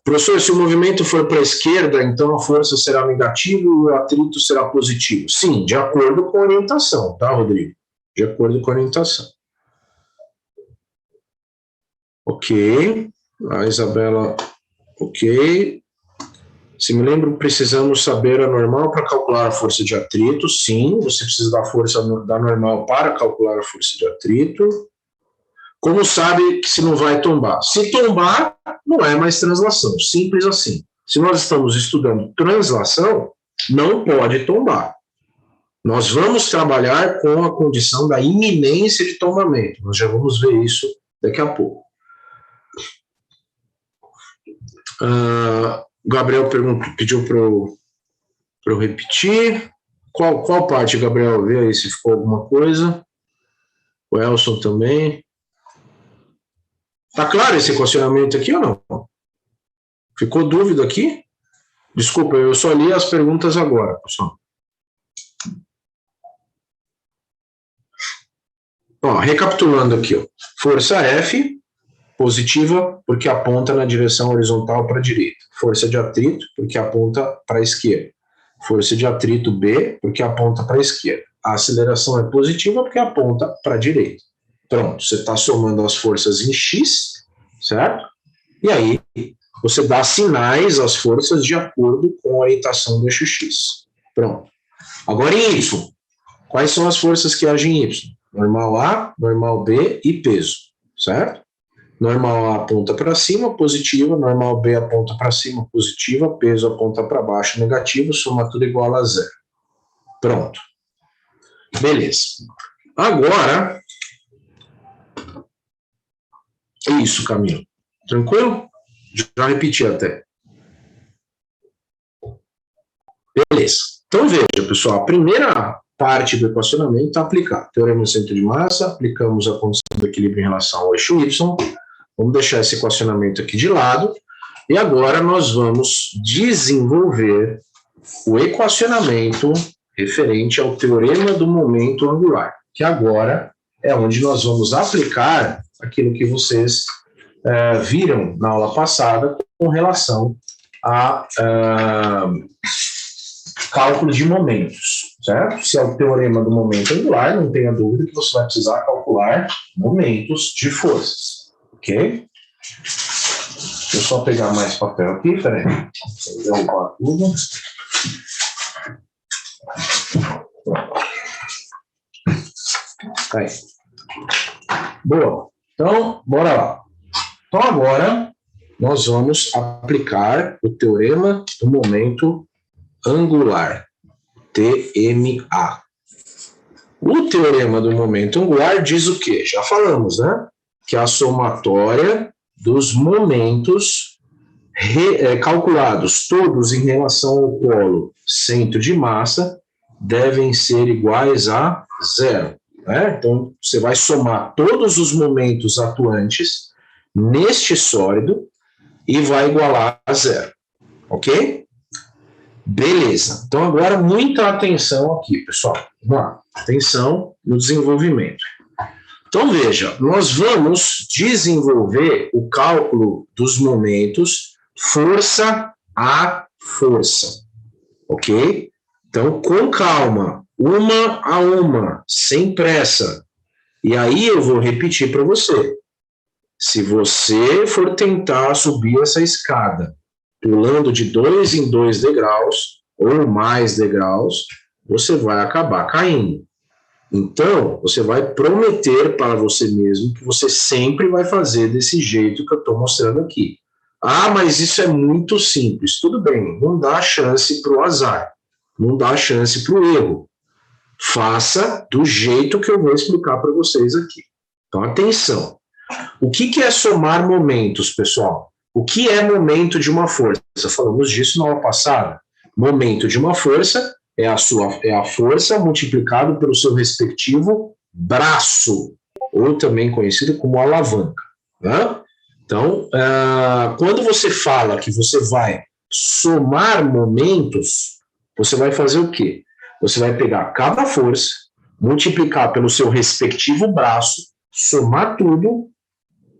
Professor, se o movimento for para a esquerda, então a força será negativa e o atrito será positivo. Sim, de acordo com a orientação, tá, Rodrigo? De acordo com a orientação. Ok. A Isabela, ok. Se me lembro, precisamos saber a normal para calcular a força de atrito. Sim, você precisa da força da normal para calcular a força de atrito. Como sabe que se não vai tombar? Se tombar, não é mais translação, simples assim. Se nós estamos estudando translação, não pode tombar. Nós vamos trabalhar com a condição da iminência de tombamento. Nós já vamos ver isso daqui a pouco. Gabriel pediu para eu repetir. Qual parte, Gabriel? Vê aí se ficou alguma coisa. O Elson também. Tá claro esse equacionamento aqui ou não? Ficou dúvida aqui? Desculpa, eu só li as perguntas agora, pessoal. Ó, recapitulando aqui, ó. Força F, positiva, porque aponta na direção horizontal para a direita. Força de atrito, porque aponta para a esquerda. Força de atrito B, porque aponta para a esquerda. A aceleração é positiva, porque aponta para a direita. Pronto, você está somando as forças em X, certo? E aí, você dá sinais às forças de acordo com a orientação do eixo X. Pronto. Agora em Y. Quais são as forças que agem em Y? Normal A, normal B e peso, certo? Normal A aponta para cima, positiva. Normal B aponta para cima, positiva. Peso aponta para baixo, negativo. Soma tudo igual a zero. Pronto. Beleza. Agora... é isso, Camilo. Tranquilo? Já repeti até. Beleza. Então, veja, pessoal, a primeira parte do equacionamento está aplicada. Teorema do centro de massa, aplicamos a condição do equilíbrio em relação ao eixo Y. Vamos deixar esse equacionamento aqui de lado. E agora nós vamos desenvolver o equacionamento referente ao teorema do momento angular, que agora é onde nós vamos aplicar aquilo que vocês viram na aula passada com relação a cálculo de momentos, certo? Se é o teorema do momento angular, não tenha dúvida que você vai precisar calcular momentos de forças, ok? Deixa eu só pegar mais papel aqui, peraí. Vou derrubar tudo. Aí. Boa. Então, bora lá. Então, agora, nós vamos aplicar o teorema do momento angular, TMA. O teorema do momento angular diz o quê? Já falamos, né? Que a somatória dos momentos calculados todos em relação ao polo centro de massa devem ser iguais a zero. Né? Então, você vai somar todos os momentos atuantes neste sólido e vai igualar a zero. Ok? Beleza. Então, agora, muita atenção aqui, pessoal. Vamos lá. Atenção no desenvolvimento. Então, veja, nós vamos desenvolver o cálculo dos momentos força a força. Ok? Então, com calma, uma a uma, sem pressa. E aí eu vou repetir para você. Se você for tentar subir essa escada, pulando de 2 em 2 degraus, ou mais degraus, você vai acabar caindo. Então, você vai prometer para você mesmo que você sempre vai fazer desse jeito que eu estou mostrando aqui. Ah, mas isso é muito simples. Tudo bem, não dá chance para o azar, não dá chance para o erro. Faça do jeito que eu vou explicar para vocês aqui. Então, atenção. O que é somar momentos, pessoal? O que é momento de uma força? Falamos disso na aula passada. Momento de uma força é a força multiplicado pelo seu respectivo braço, ou também conhecido como alavanca. Né? Então, quando você fala que você vai somar momentos, você vai fazer o quê? Você vai pegar cada força, multiplicar pelo seu respectivo braço, somar tudo,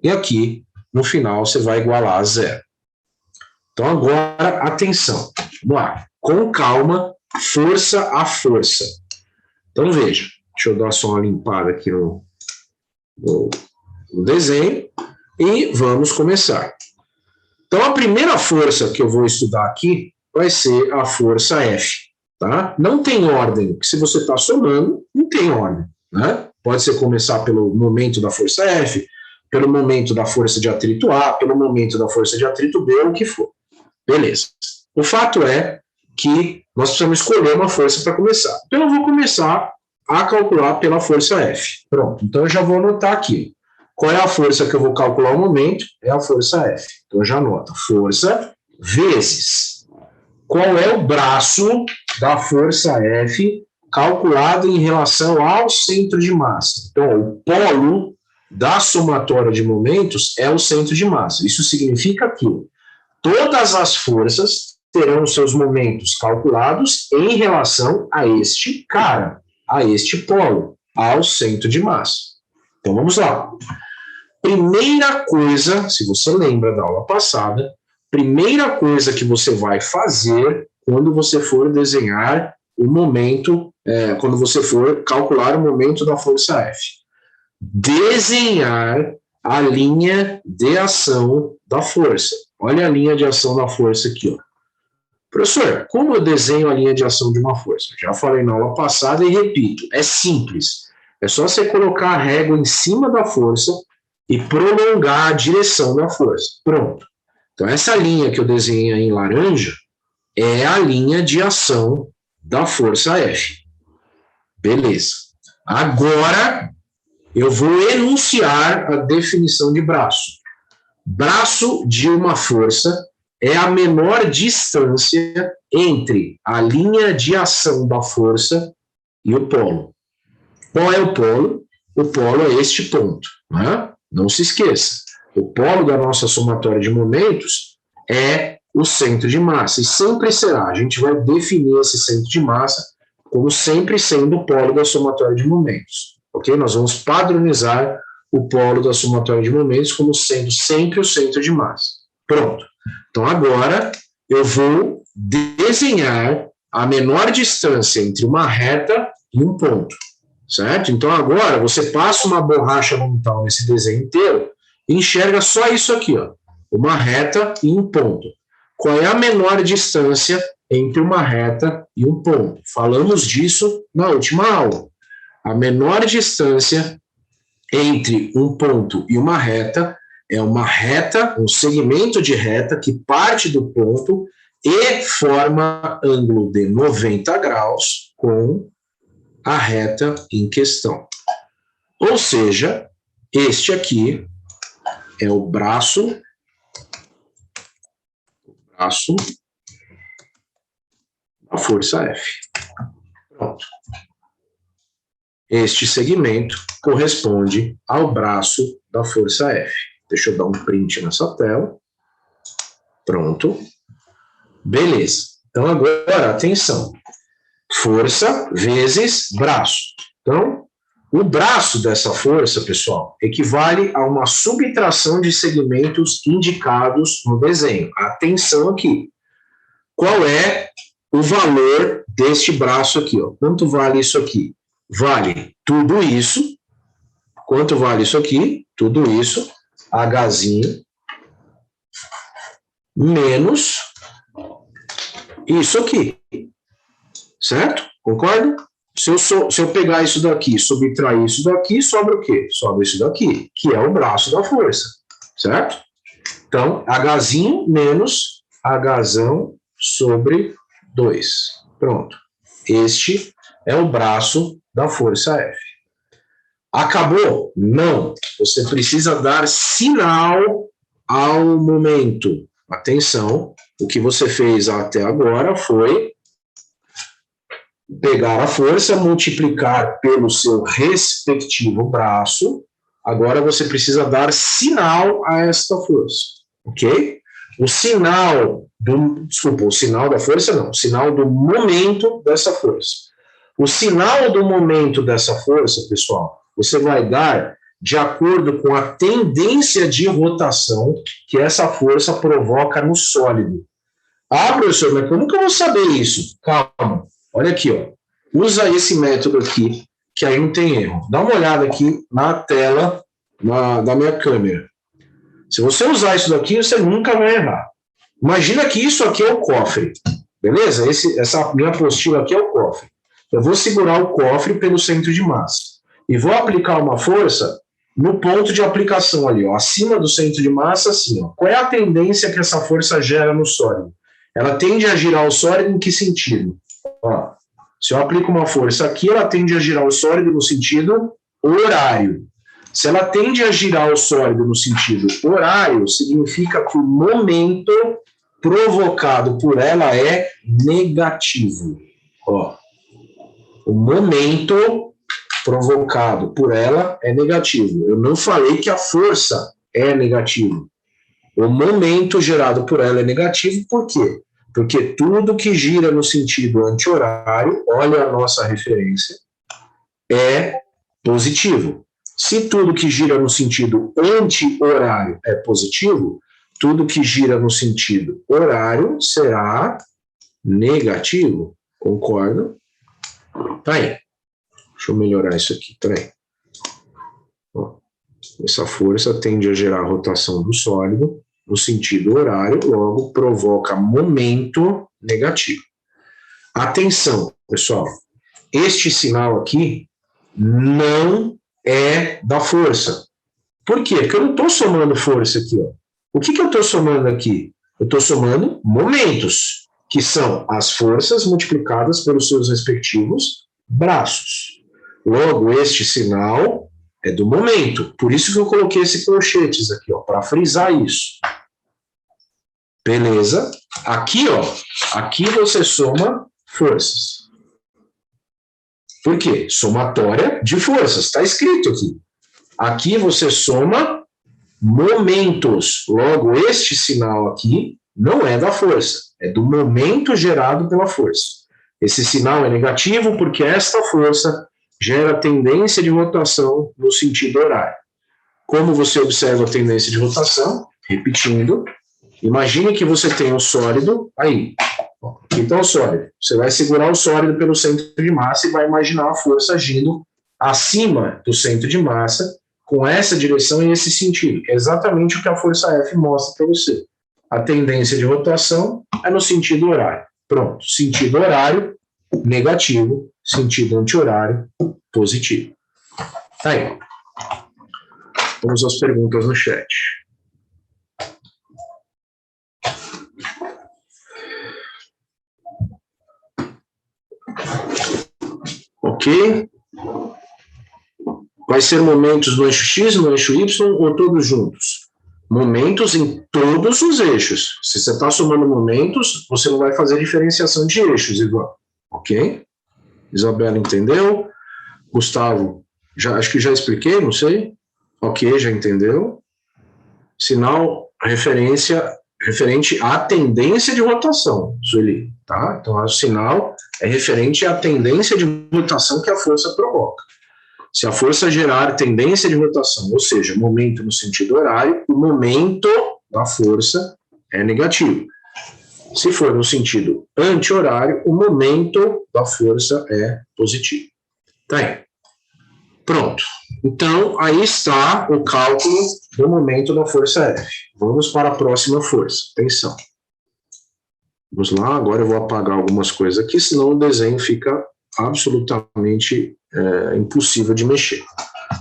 e aqui, no final, você vai igualar a zero. Então, agora, atenção. Vamos lá. Com calma, força a força. Então, veja. Deixa eu dar só uma limpada aqui no desenho. E vamos começar. Então, a primeira força que eu vou estudar aqui vai ser a força F. Tá? Não tem ordem, porque se você está somando, não tem ordem. Né? Pode ser começar pelo momento da força F, pelo momento da força de atrito A, pelo momento da força de atrito B, ou o que for. Beleza. O fato é que nós precisamos escolher uma força para começar. Então, eu vou começar a calcular pela força F. Pronto, então eu já vou anotar aqui. Qual é a força que eu vou calcular no momento? É a força F. Então, eu já anoto. Força vezes. Qual é o braço da força F calculado em relação ao centro de massa? Então, o polo da somatória de momentos é o centro de massa. Isso significa que todas as forças terão seus momentos calculados em relação a este cara, a este polo, ao centro de massa. Então, vamos lá. Primeira coisa, se você lembra da aula passada, primeira coisa que você vai fazer quando você for desenhar o momento, quando você for calcular o momento da força F. Desenhar a linha de ação da força. Olha a linha de ação da força aqui, ó. Professor, como eu desenho a linha de ação de uma força? Já falei na aula passada e repito, é simples. É só você colocar a régua em cima da força e prolongar a direção da força. Pronto. Então, essa linha que eu desenhei em laranja é a linha de ação da força F. Beleza. Agora, eu vou enunciar a definição de braço. Braço de uma força é a menor distância entre a linha de ação da força e o polo. Qual é o polo? O polo é este ponto. Né? Não se esqueça. O polo da nossa somatória de momentos é o centro de massa. E sempre será. A gente vai definir esse centro de massa como sempre sendo o polo da somatória de momentos. ok? Nós vamos padronizar o polo da somatória de momentos como sendo sempre o centro de massa. Pronto. Então, agora, eu vou desenhar a menor distância entre uma reta e um ponto, certo? Então, agora, você passa uma borracha mental nesse desenho inteiro e enxerga só isso aqui, ó, uma reta e um ponto. Qual é a menor distância entre uma reta e um ponto? Falamos disso na última aula. A menor distância entre um ponto e uma reta é uma reta, um segmento de reta que parte do ponto e forma ângulo de 90 graus com a reta em questão. Ou seja, este aqui é o braço da força F. Pronto. Este segmento corresponde ao braço da força F. Deixa eu dar um print nessa tela. Pronto. Beleza. Então, agora, atenção. Força vezes braço. Então, o braço dessa força, pessoal, equivale a uma subtração de segmentos indicados no desenho. Atenção aqui. Qual é o valor deste braço aqui? Ó? Quanto vale isso aqui? Vale tudo isso. Quanto vale isso aqui? Tudo isso. Hzinho menos isso aqui. Certo? Concorda? Se eu pegar isso daqui, subtrair isso daqui, sobra o quê? Sobra isso daqui, que é o braço da força. Certo? Então, Hzinho menos Hzão sobre 2. Pronto. Este é o braço da força F. Acabou? Não. Você precisa dar sinal ao momento. Atenção, o que você fez até agora foi pegar a força, multiplicar pelo seu respectivo braço. Agora você precisa dar sinal a esta força, ok? O sinal o sinal da força não, o sinal do momento dessa força. O sinal do momento dessa força, pessoal, você vai dar de acordo com a tendência de rotação que essa força provoca no sólido. Ah, professor, mas como que eu vou saber isso? Calma, olha aqui, ó. Usa esse método aqui, que aí não tem erro. Dá uma olhada aqui na tela da minha câmera. Se você usar isso daqui, você nunca vai errar. Imagina que isso aqui é o cofre, beleza? Essa minha apostila aqui é o cofre. Eu vou segurar o cofre pelo centro de massa e vou aplicar uma força no ponto de aplicação ali, ó, acima do centro de massa, assim, ó. Qual é a tendência que essa força gera no sólido? Ela tende a girar o sólido em que sentido? Ó, se eu aplico uma força aqui, ela tende a girar o sólido no sentido horário. Se ela tende a girar o sólido no sentido horário, significa que o momento provocado por ela é negativo. Ó, o momento provocado por ela é negativo. Eu não falei que a força é negativa. O momento gerado por ela é negativo, por quê? Porque tudo que gira no sentido anti-horário, olha a nossa referência, é positivo. Se tudo que gira no sentido anti-horário é positivo, tudo que gira no sentido horário será negativo. Concordo? Tá aí. Deixa eu melhorar isso aqui, peraí. Essa força tende a gerar a rotação do sólido no sentido horário, logo provoca momento negativo. Atenção, pessoal, este sinal aqui não é da força. Por quê? Porque eu não estou somando força aqui. Ó. O que eu estou somando aqui? Eu estou somando momentos, que são as forças multiplicadas pelos seus respectivos braços. Logo, este sinal é do momento. Por isso que eu coloquei esse colchetes aqui, ó, para frisar isso. Beleza? Aqui, ó, aqui você soma forças. Por quê? Somatória de forças, está escrito aqui. Aqui você soma momentos. Logo, este sinal aqui não é da força, é do momento gerado pela força. Esse sinal é negativo porque esta força gera tendência de rotação no sentido horário. Como você observa a tendência de rotação? Repetindo, imagine que você tem um sólido aí. Então, o sólido, você vai segurar o sólido pelo centro de massa e vai imaginar a força agindo acima do centro de massa, com essa direção e esse sentido, que é exatamente o que a força F mostra para você. A tendência de rotação é no sentido horário. Pronto, sentido horário, negativo, sentido anti-horário, positivo. Tá aí. Vamos às perguntas no chat. Ok? Vai ser momentos no eixo X, no eixo Y ou todos juntos? Momentos em todos os eixos. Se você está somando momentos, você não vai fazer diferenciação de eixos, Ivan. Ok? Isabela entendeu? Gustavo, acho que já expliquei, não sei. Ok, já entendeu. Sinal referente à tendência de rotação, Sueli, tá? Então, o sinal é referente à tendência de rotação que a força provoca. Se a força gerar tendência de rotação, ou seja, momento no sentido horário, o momento da força é negativo. Se for no sentido anti-horário, o momento da força é positivo. Tá aí. Pronto. Então, aí está o cálculo do momento da força F. Vamos para a próxima força. Atenção. Vamos lá, agora eu vou apagar algumas coisas aqui, senão o desenho fica absolutamente impossível de mexer.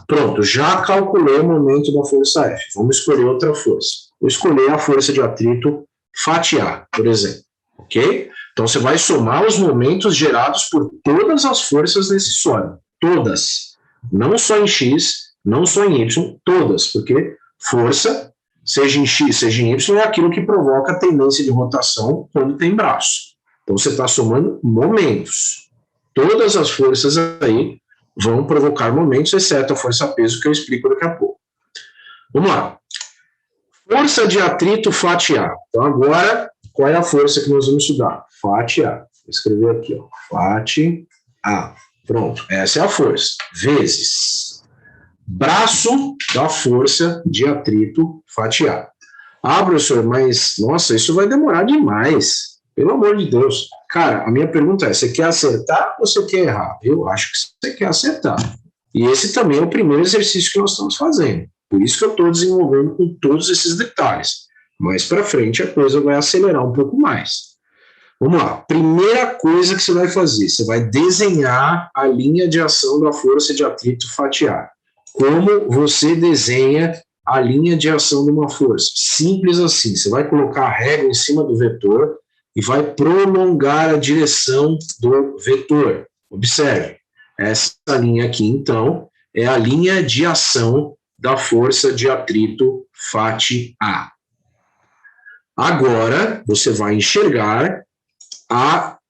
Pronto, já calculei o momento da força F. Vamos escolher outra força. Vou escolher a força de atrito fatiar, por exemplo. Ok? Então, você vai somar os momentos gerados por todas as forças desse sólido. Todas. Não só em X, não só em Y, todas. Porque força, seja em X, seja em Y, é aquilo que provoca a tendência de rotação quando tem braço. Então, você está somando momentos. Todas as forças aí vão provocar momentos, exceto a força-peso, que eu explico daqui a pouco. Vamos lá. Força de atrito fatiar. Então, agora, qual é a força que nós vamos estudar? Fatiar. Vou escrever aqui, ó. Fatiar. Pronto, essa é a força. Vezes braço da força de atrito fatiar. Professor, mas, nossa, isso vai demorar demais. Pelo amor de Deus. Cara, a minha pergunta é, você quer acertar ou você quer errar? Eu acho que você quer acertar. E esse também é o primeiro exercício que nós estamos fazendo. Por isso que eu estou desenvolvendo com todos esses detalhes. Mais para frente a coisa vai acelerar um pouco mais. Vamos lá. Primeira coisa que você vai fazer, você vai desenhar a linha de ação da força de atrito fatiar. Como você desenha a linha de ação de uma força? Simples assim. Você vai colocar a régua em cima do vetor e vai prolongar a direção do vetor. Observe, essa linha aqui, então, é a linha de ação da força de atrito fatiar. Agora, você vai enxergar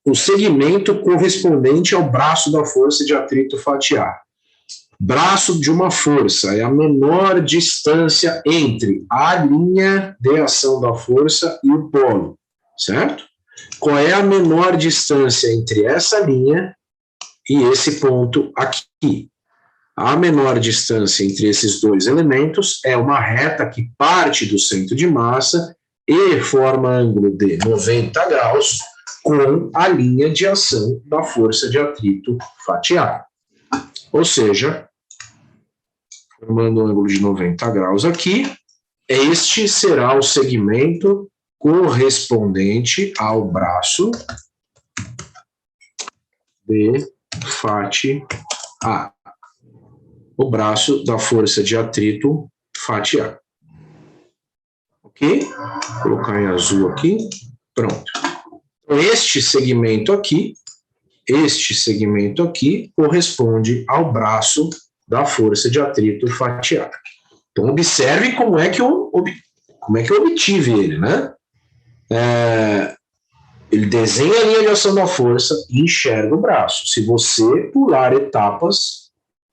o segmento correspondente ao braço da força de atrito fatiar. Braço de uma força é a menor distância entre a linha de ação da força e o polo, certo? Qual é a menor distância entre essa linha e esse ponto aqui? A menor distância entre esses dois elementos é uma reta que parte do centro de massa e forma ângulo de 90 graus com a linha de ação da força de atrito fatiar. Ou seja, formando um ângulo de 90 graus aqui, este será o segmento correspondente ao braço de fatiar. O braço da força de atrito fatiar. Ok? Vou colocar em azul aqui. Pronto. Então, este segmento aqui corresponde ao braço da força de atrito fatiar. Então, observe como é que eu obtive ele, né? Ele desenha a linha de ação da força e enxerga o braço. Se você pular etapas,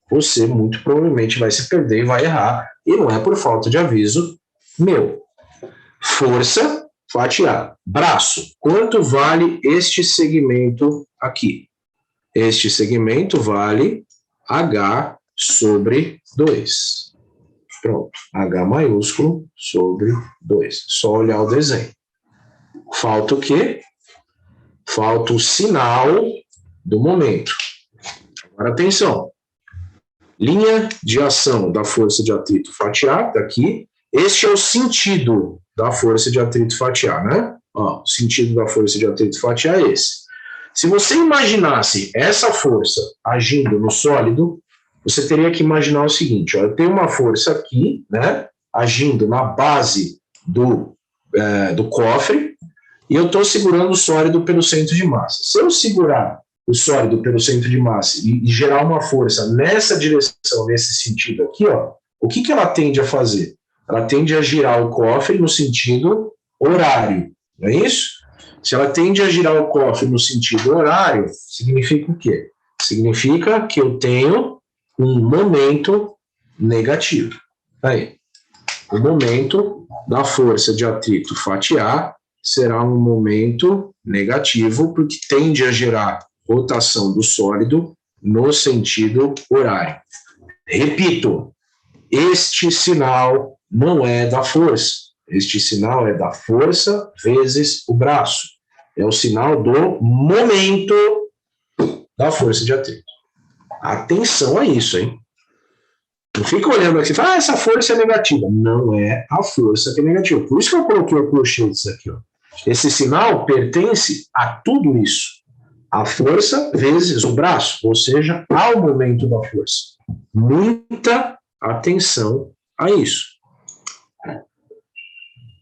você muito provavelmente vai se perder e vai errar. E não é por falta de aviso meu. Força, fatiar. Braço. Quanto vale este segmento aqui? Este segmento vale H sobre 2. Pronto, H maiúsculo sobre 2. Só olhar o desenho. Falta o quê? Falta o sinal do momento. Agora, atenção. Linha de ação da força de atrito fatiar, daqui. Este é o sentido da força de atrito fatiar, né? Ó, o sentido da força de atrito fatiar é esse. Se você imaginasse essa força agindo no sólido, você teria que imaginar o seguinte, ó, eu tenho uma força aqui, né, agindo na base do cofre, e eu estou segurando o sólido pelo centro de massa. Se eu segurar o sólido pelo centro de massa e gerar uma força nessa direção, nesse sentido aqui, ó, o que ela tende a fazer? Ela tende a girar o cofre no sentido horário, não é isso? Se ela tende a girar o cofre no sentido horário, significa o quê? Significa que eu tenho um momento negativo. Aí, o momento da força de atrito fatiar será um momento negativo, porque tende a gerar rotação do sólido no sentido horário. Repito, este sinal não é da força. Este sinal é da força vezes o braço. É o sinal do momento da força de atrito. Atenção a isso, hein? Não fica olhando aqui e fala, essa força é negativa. Não é a força que é negativa. Por isso que eu coloquei o colchetes aqui, ó. Esse sinal pertence a tudo isso. A força vezes o braço, ou seja, ao momento da força. Muita atenção a isso.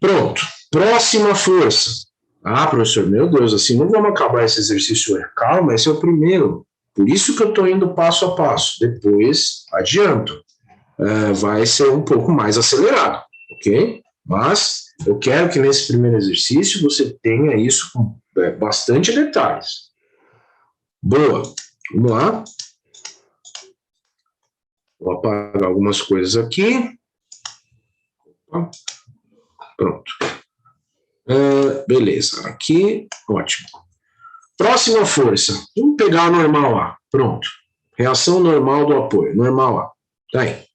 Pronto. Próxima força. Ah, professor, meu Deus, assim não vamos acabar esse exercício hoje. Calma, esse é o primeiro. Por isso que eu estou indo passo a passo. Depois, adianto. Vai ser um pouco mais acelerado, ok? Mas eu quero que nesse primeiro exercício você tenha isso com bastante detalhes. Boa. Vamos lá. Vou apagar algumas coisas aqui. Pronto. Beleza. Aqui, ótimo. Próxima força. Vamos pegar a normal A. Pronto. Reação normal do apoio. Normal A. Tá aí.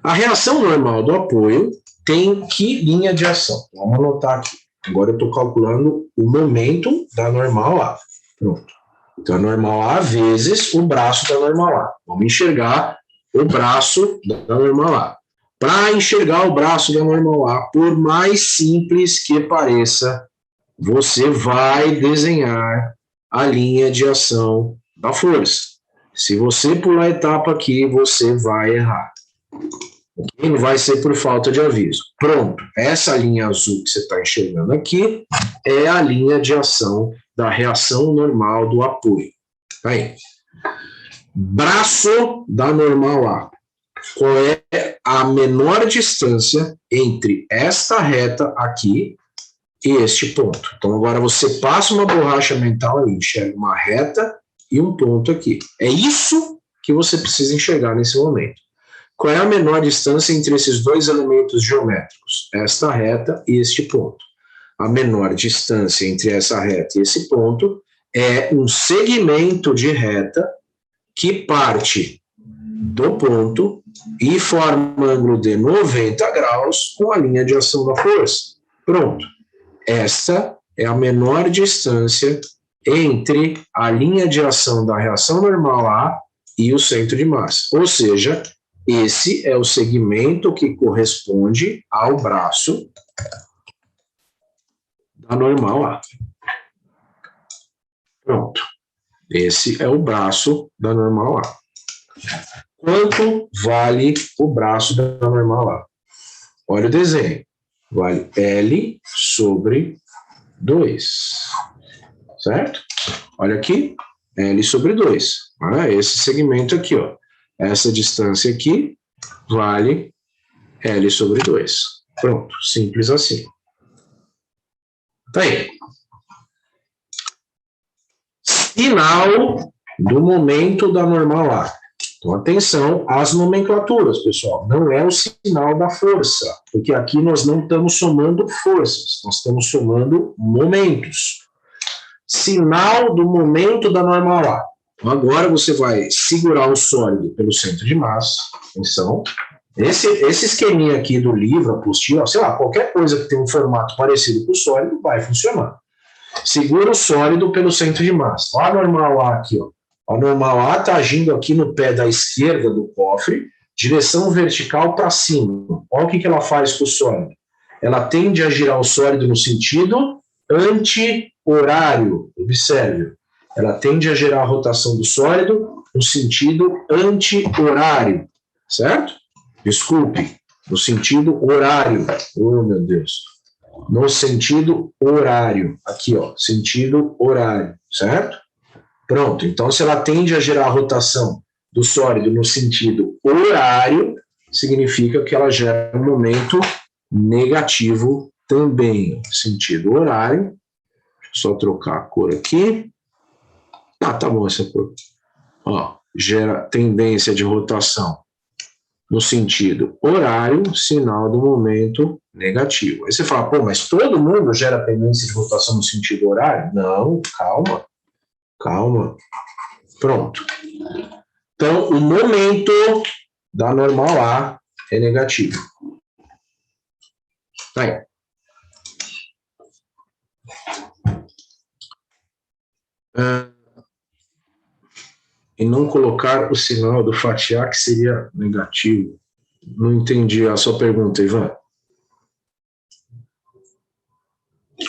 A reação normal do apoio tem que linha de ação? Vamos anotar aqui. Agora eu estou calculando o momento da normal A. Pronto. Então, a normal A vezes o braço da normal A. Vamos enxergar o braço da normal A. Para enxergar o braço da normal A, por mais simples que pareça, você vai desenhar a linha de ação da força. Se você pular a etapa aqui, você vai errar. Não vai ser por falta de aviso. Pronto, essa linha azul que você está enxergando aqui é a linha de ação da reação normal do apoio. Aí. Braço da normal A. Qual é a menor distância entre esta reta aqui e este ponto? Então agora você passa uma borracha mental e enxerga uma reta e um ponto aqui. É isso que você precisa enxergar nesse momento. Qual é a menor distância entre esses dois elementos geométricos? Esta reta e este ponto. A menor distância entre essa reta e esse ponto é um segmento de reta que parte do ponto e forma um ângulo de 90 graus com a linha de ação da força. Pronto. Esta é a menor distância entre a linha de ação da reação normal A e o centro de massa. Ou seja, esse é o segmento que corresponde ao braço da normal A. Pronto. Esse é o braço da normal A. Quanto vale o braço da normal A? Olha o desenho. Vale L sobre 2. Certo? Olha aqui. L sobre 2. Esse segmento aqui, ó. Essa distância aqui vale L sobre 2. Pronto, simples assim. Tá aí. Sinal do momento da normal A. Então, atenção às nomenclaturas, pessoal. Não é o sinal da força, porque aqui nós não estamos somando forças, nós estamos somando momentos. Sinal do momento da normal A. Então, agora você vai segurar o sólido pelo centro de massa. Atenção. Esse esqueminha aqui do livro, apostila, sei lá, qualquer coisa que tenha um formato parecido com o sólido vai funcionar. Segura o sólido pelo centro de massa. Olha a normal A aqui, ó. A normal A está agindo aqui no pé da esquerda do cofre, direção vertical para cima. Olha o que ela faz com o sólido. Ela tende a girar o sólido no sentido anti-horário. Observe. Ela tende a gerar a rotação do sólido no sentido anti-horário. Certo? Desculpe. No sentido horário. Oh, meu Deus. No sentido horário. Aqui, ó. Sentido horário. Certo? Pronto. Então, se ela tende a gerar a rotação do sólido no sentido horário, significa que ela gera um momento negativo também. Sentido horário. Deixa eu só trocar a cor aqui. Ah, tá bom essa cor. Ó, gera tendência de rotação no sentido horário, sinal do momento negativo. Aí você fala, pô, mas todo mundo gera tendência de rotação no sentido horário? Não, calma. Calma. Pronto. Então, o momento da normal A é negativo. Tá aí. E não colocar o sinal do fatiar, que seria negativo. Não entendi a sua pergunta, Ivan.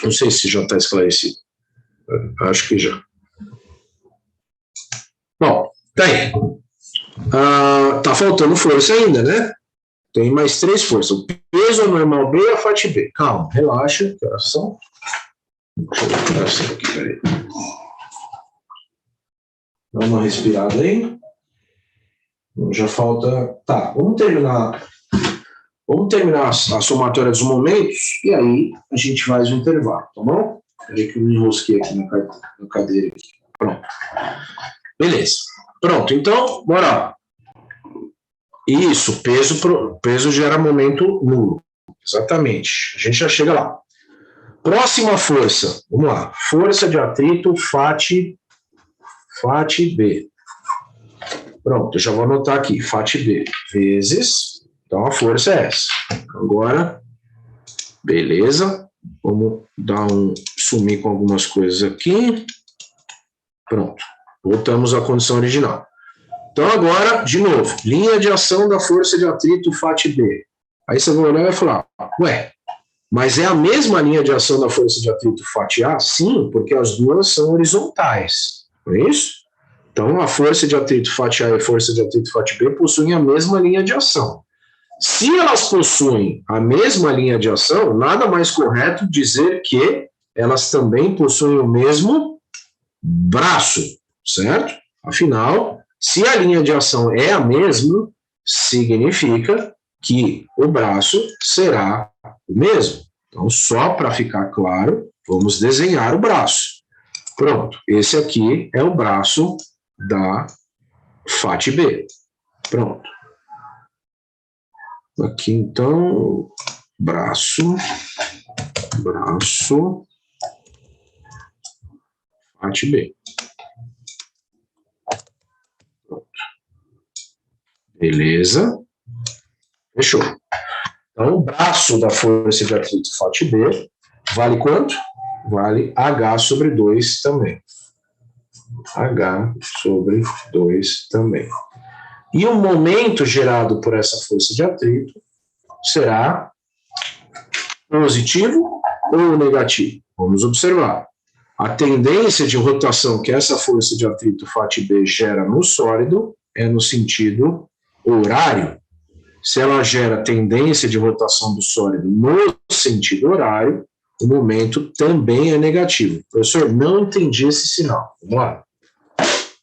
Não sei se já está esclarecido. Acho que já. Bom, tá aí. Tá faltando força ainda, né? Tem mais 3 forças. O peso, a normal B e a FAT B. Calma, relaxa. Que horas são? Deixa eu ver que horas são aqui, peraí. Dá uma respirada aí. Já falta... Tá, vamos terminar a somatória dos momentos e aí a gente faz o intervalo, tá bom? Peraí que eu me enrosquei aqui na cadeira. Aqui. Pronto. Beleza. Pronto, então, bora lá. Isso, peso gera momento nulo. Exatamente. A gente já chega lá. Próxima força. Vamos lá. Força de atrito FAT B. Pronto, eu já vou anotar aqui. FAT B vezes. Então a força é essa. Agora, beleza. Vamos sumir com algumas coisas aqui. Pronto. Voltamos à condição original. Então agora, de novo, linha de ação da força de atrito FAT B. Aí você vai olhar e vai falar, ué, mas é a mesma linha de ação da força de atrito FAT A? Sim, porque as duas são horizontais. Não é isso? Então a força de atrito FAT A e a força de atrito FAT B possuem a mesma linha de ação. Se elas possuem a mesma linha de ação, nada mais correto dizer que elas também possuem o mesmo braço, certo? Afinal, se a linha de ação é a mesma, significa que o braço será o mesmo. Então, só para ficar claro, vamos desenhar o braço. Pronto, esse aqui é o braço da FAT B. Pronto. Aqui, então, braço, FAT B. Pronto. Beleza. Fechou. Então, o braço da força de atrito FAT B vale quanto? Vale H sobre 2 também. H sobre 2 também. E o momento gerado por essa força de atrito será positivo ou negativo? Vamos observar. A tendência de rotação que essa força de atrito FAT B gera no sólido é no sentido horário. Se ela gera tendência de rotação do sólido no sentido horário, o momento também é negativo. Professor, não entendi esse sinal. Vamos lá.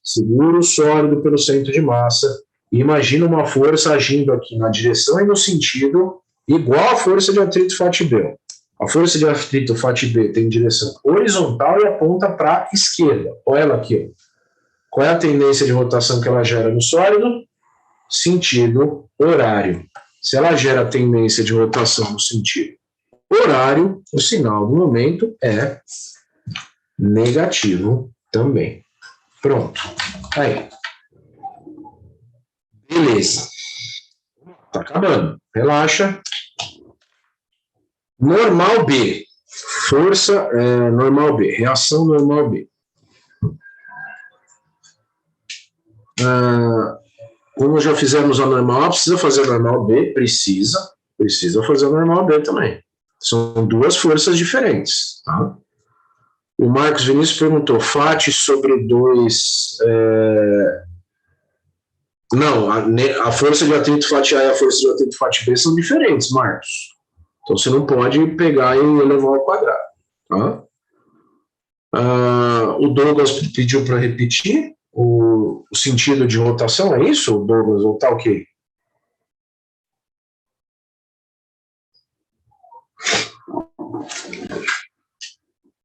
Segura o sólido pelo centro de massa e imagina uma força agindo aqui na direção e no sentido igual à força de atrito FAT B. A força de atrito FAT B tem direção horizontal e aponta para a esquerda. Olha ela aqui. Qual é a tendência de rotação que ela gera no sólido? Sentido horário. Se ela gera tendência de rotação no sentido horário, o sinal do momento é negativo também. Pronto. Aí. Beleza. Tá acabando. Relaxa. Normal B. Força normal B. Reação normal B. Como já fizemos a normal A, precisa fazer a normal B? Precisa fazer a normal B também. São duas forças diferentes. Tá? O Marcos Vinícius perguntou, FAT sobre 2... Não, a força de atrito FAT A e a força de atrito FAT B são diferentes, Marcos. Então você não pode pegar e elevar ao quadrado. Tá? O Douglas pediu para repetir o sentido de rotação, é isso, Douglas? Ou tá o quê?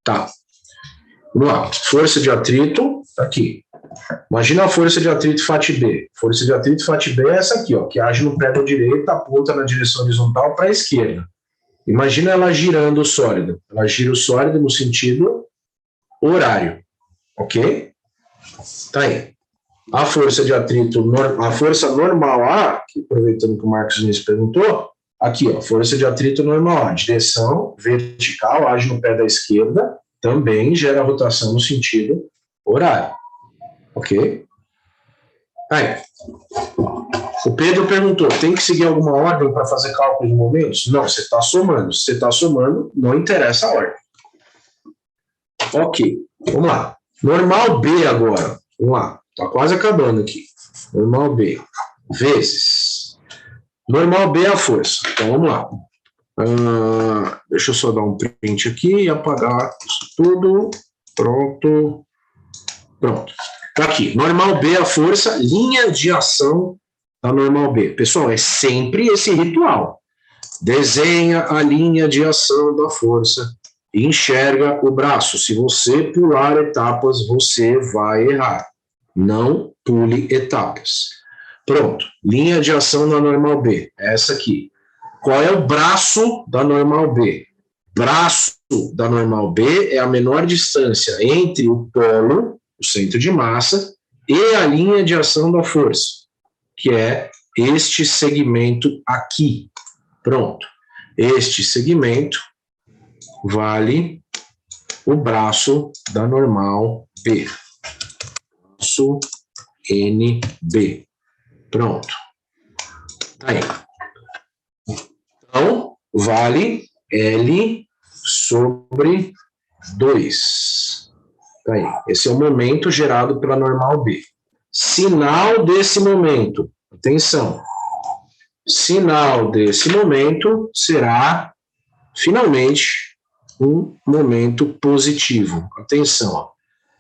Tá. Vamos lá. Força de atrito, tá aqui. Imagina a força de atrito FAT B. Força de atrito FAT B é essa aqui, ó, que age no pé da direita, aponta na direção horizontal para a esquerda. Imagina ela girando o sólido. Ela gira o sólido no sentido horário. Ok? Tá aí. A força de atrito, a força normal A, que aproveitando que o Marcos Vinícius perguntou, aqui, ó, força de atrito normal A, direção vertical, age no pé da esquerda, também gera rotação no sentido horário. Ok? Aí. O Pedro perguntou, tem que seguir alguma ordem para fazer cálculo de momentos? Não, você está somando. Se você está somando, não interessa a ordem. Ok, vamos lá. Normal B agora. Vamos lá, está quase acabando aqui. Normal B vezes. Normal B é a força. Então, vamos lá. Deixa eu só dar um print aqui e apagar isso tudo. Pronto. Pronto. Tá aqui. Normal B é a força, linha de ação da normal B. Pessoal, é sempre esse ritual. Desenha a linha de ação da força e enxerga o braço. Se você pular etapas, você vai errar. Não pule etapas. Pronto. Linha de ação da normal B. Essa aqui. Qual é o braço da normal B? Braço da normal B é a menor distância entre o polo, o centro de massa, e a linha de ação da força, que é este segmento aqui. Pronto. Este segmento vale o braço da normal B. Braço NB. Pronto. Tá aí. Então, vale L sobre 2. Tá aí. Esse é o momento gerado pela normal B. Sinal desse momento. Atenção. Sinal desse momento será, finalmente, um momento positivo. Atenção. Ó.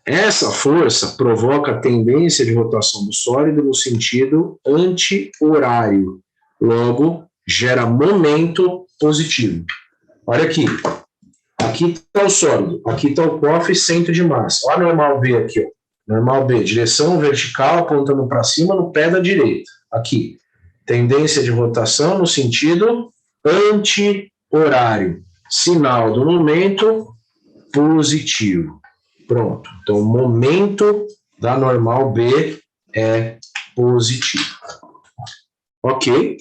Essa força provoca a tendência de rotação do sólido no sentido anti-horário. Logo, gera momento positivo. Olha aqui. Aqui está o sólido. Aqui está o cofre centro de massa. Olha a normal B aqui. Ó. Normal B, direção vertical, apontando para cima no pé da direita. Aqui. Tendência de rotação no sentido anti-horário. Sinal do momento positivo. Pronto. Então, o momento da normal B é positivo. Ok?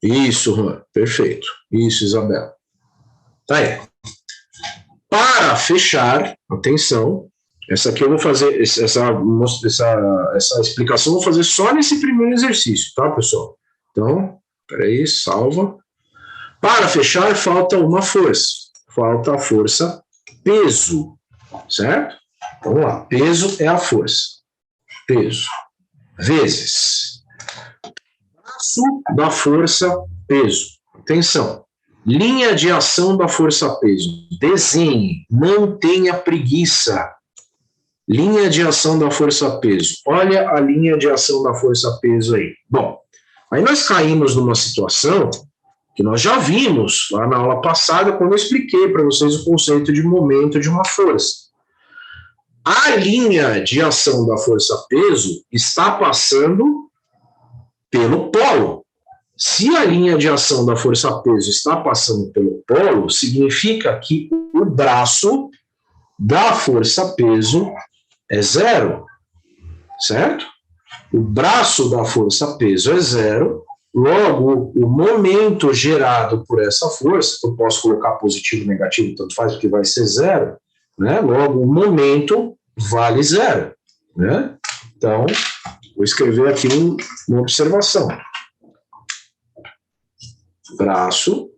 Isso, Juan. Perfeito. Isso, Isabela. Tá aí. Para fechar, atenção, essa aqui eu vou fazer, essa explicação eu vou fazer só nesse primeiro exercício, tá, pessoal? Então, peraí, salva. Para fechar, falta uma força. Falta a força peso, certo? Vamos lá, peso é a força. Peso vezes braço da força peso. Atenção. Linha de ação da força peso. Desenhe, não tenha preguiça. Linha de ação da força peso. Olha a linha de ação da força peso aí. Bom, aí nós caímos numa situação que nós já vimos lá na aula passada, quando eu expliquei para vocês o conceito de momento de uma força. A linha de ação da força peso está passando pelo polo. Se a linha de ação da força peso está passando pelo polo, significa que o braço da força peso é zero, certo? O braço da força-peso é zero, logo, o momento gerado por essa força, eu posso colocar positivo ou negativo, tanto faz, porque vai ser zero, né? Logo, o momento vale zero, né? Então, vou escrever aqui uma observação. Braço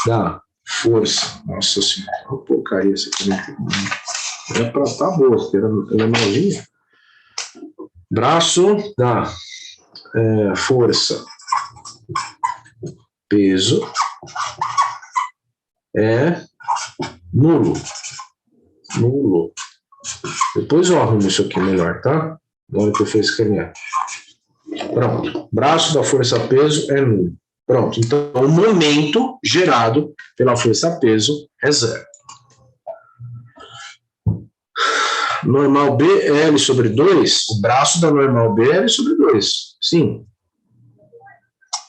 da força. Nossa senhora, uma porcaria essa aqui. Era pra estar boa, ela é novinha. Braço da força peso é nulo. Nulo. Depois eu arrumo isso aqui melhor, tá? Na hora que eu for escanear. Pronto. Braço da força-peso é nulo. Pronto. Então, o momento gerado pela força-peso é zero. Normal B é L sobre 2. O braço da normal B é L sobre 2. Sim.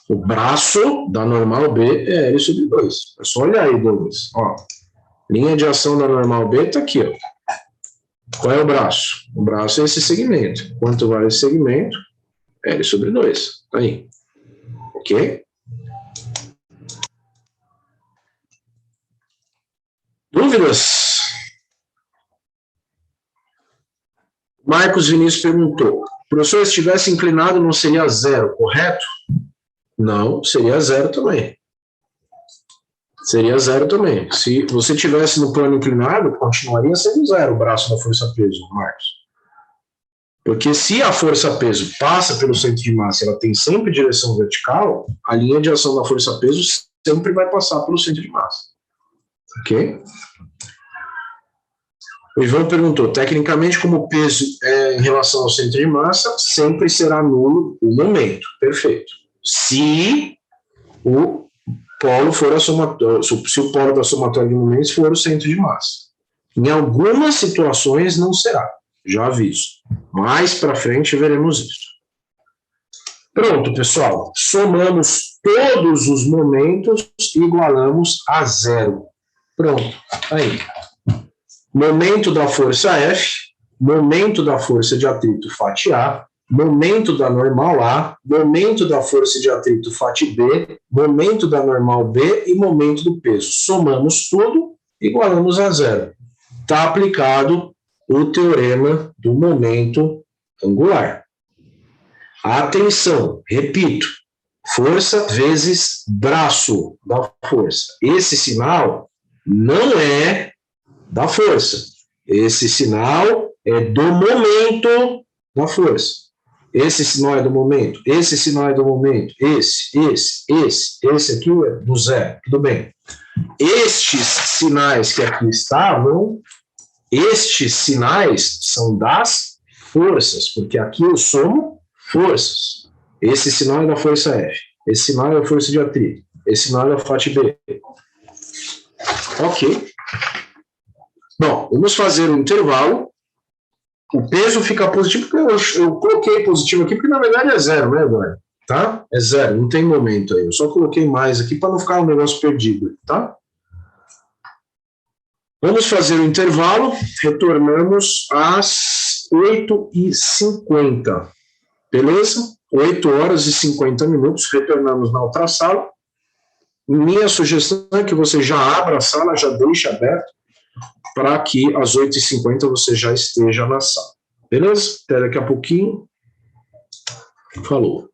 O braço da normal B é L sobre 2. É só olhar aí, Douglas. Ó, linha de ação da normal B está aqui, ó. Qual é o braço? O braço é esse segmento. Quanto vale esse segmento? L sobre 2. Aí. Ok? Dúvidas? Marcos Vinícius perguntou. Professor, se estivesse inclinado, não seria zero, correto? Não, seria zero também. Seria zero também. Se você tivesse no plano inclinado, continuaria sendo zero o braço da força-peso, Marcos. Porque se a força-peso passa pelo centro de massa e ela tem sempre direção vertical, a linha de ação da força-peso sempre vai passar pelo centro de massa. Ok? O Ivan perguntou, tecnicamente, como o peso é em relação ao centro de massa, sempre será nulo o momento. Perfeito. Se o polo for a somatória, se o polo da somatória de momentos for o centro de massa. Em algumas situações não será, já aviso. Mais para frente veremos isso. Pronto, pessoal. Somamos todos os momentos e igualamos a zero. Pronto. Aí. Momento da força F, momento da força de atrito FAT A, momento da normal A, momento da força de atrito FAT B, momento da normal B e momento do peso. Somamos tudo, igualamos a zero. Está aplicado o teorema do momento angular. Atenção, repito, força vezes braço da força. Esse sinal não é da força. Esse sinal é do momento da força. Esse sinal é do momento, esse sinal é do momento, esse aqui é do zero, tudo bem. Estes sinais que aqui estavam, estes sinais são das forças, porque aqui eu somo forças. Esse sinal é da força F, esse sinal é da força de atrito, esse sinal é da FAT B. Ok. Bom, vamos fazer um intervalo. O peso fica positivo, porque eu coloquei positivo aqui, porque na verdade é zero, né, Eduardo? Tá? É zero, não tem momento aí. Eu só coloquei mais aqui para não ficar um negócio perdido, tá? Vamos fazer um intervalo. Retornamos às 8h50. Beleza? 8h50. Retornamos na outra sala. Minha sugestão é que você já abra a sala, já deixe aberto, para que às 8h50 você já esteja na sala. Beleza? Até daqui a pouquinho. Falou.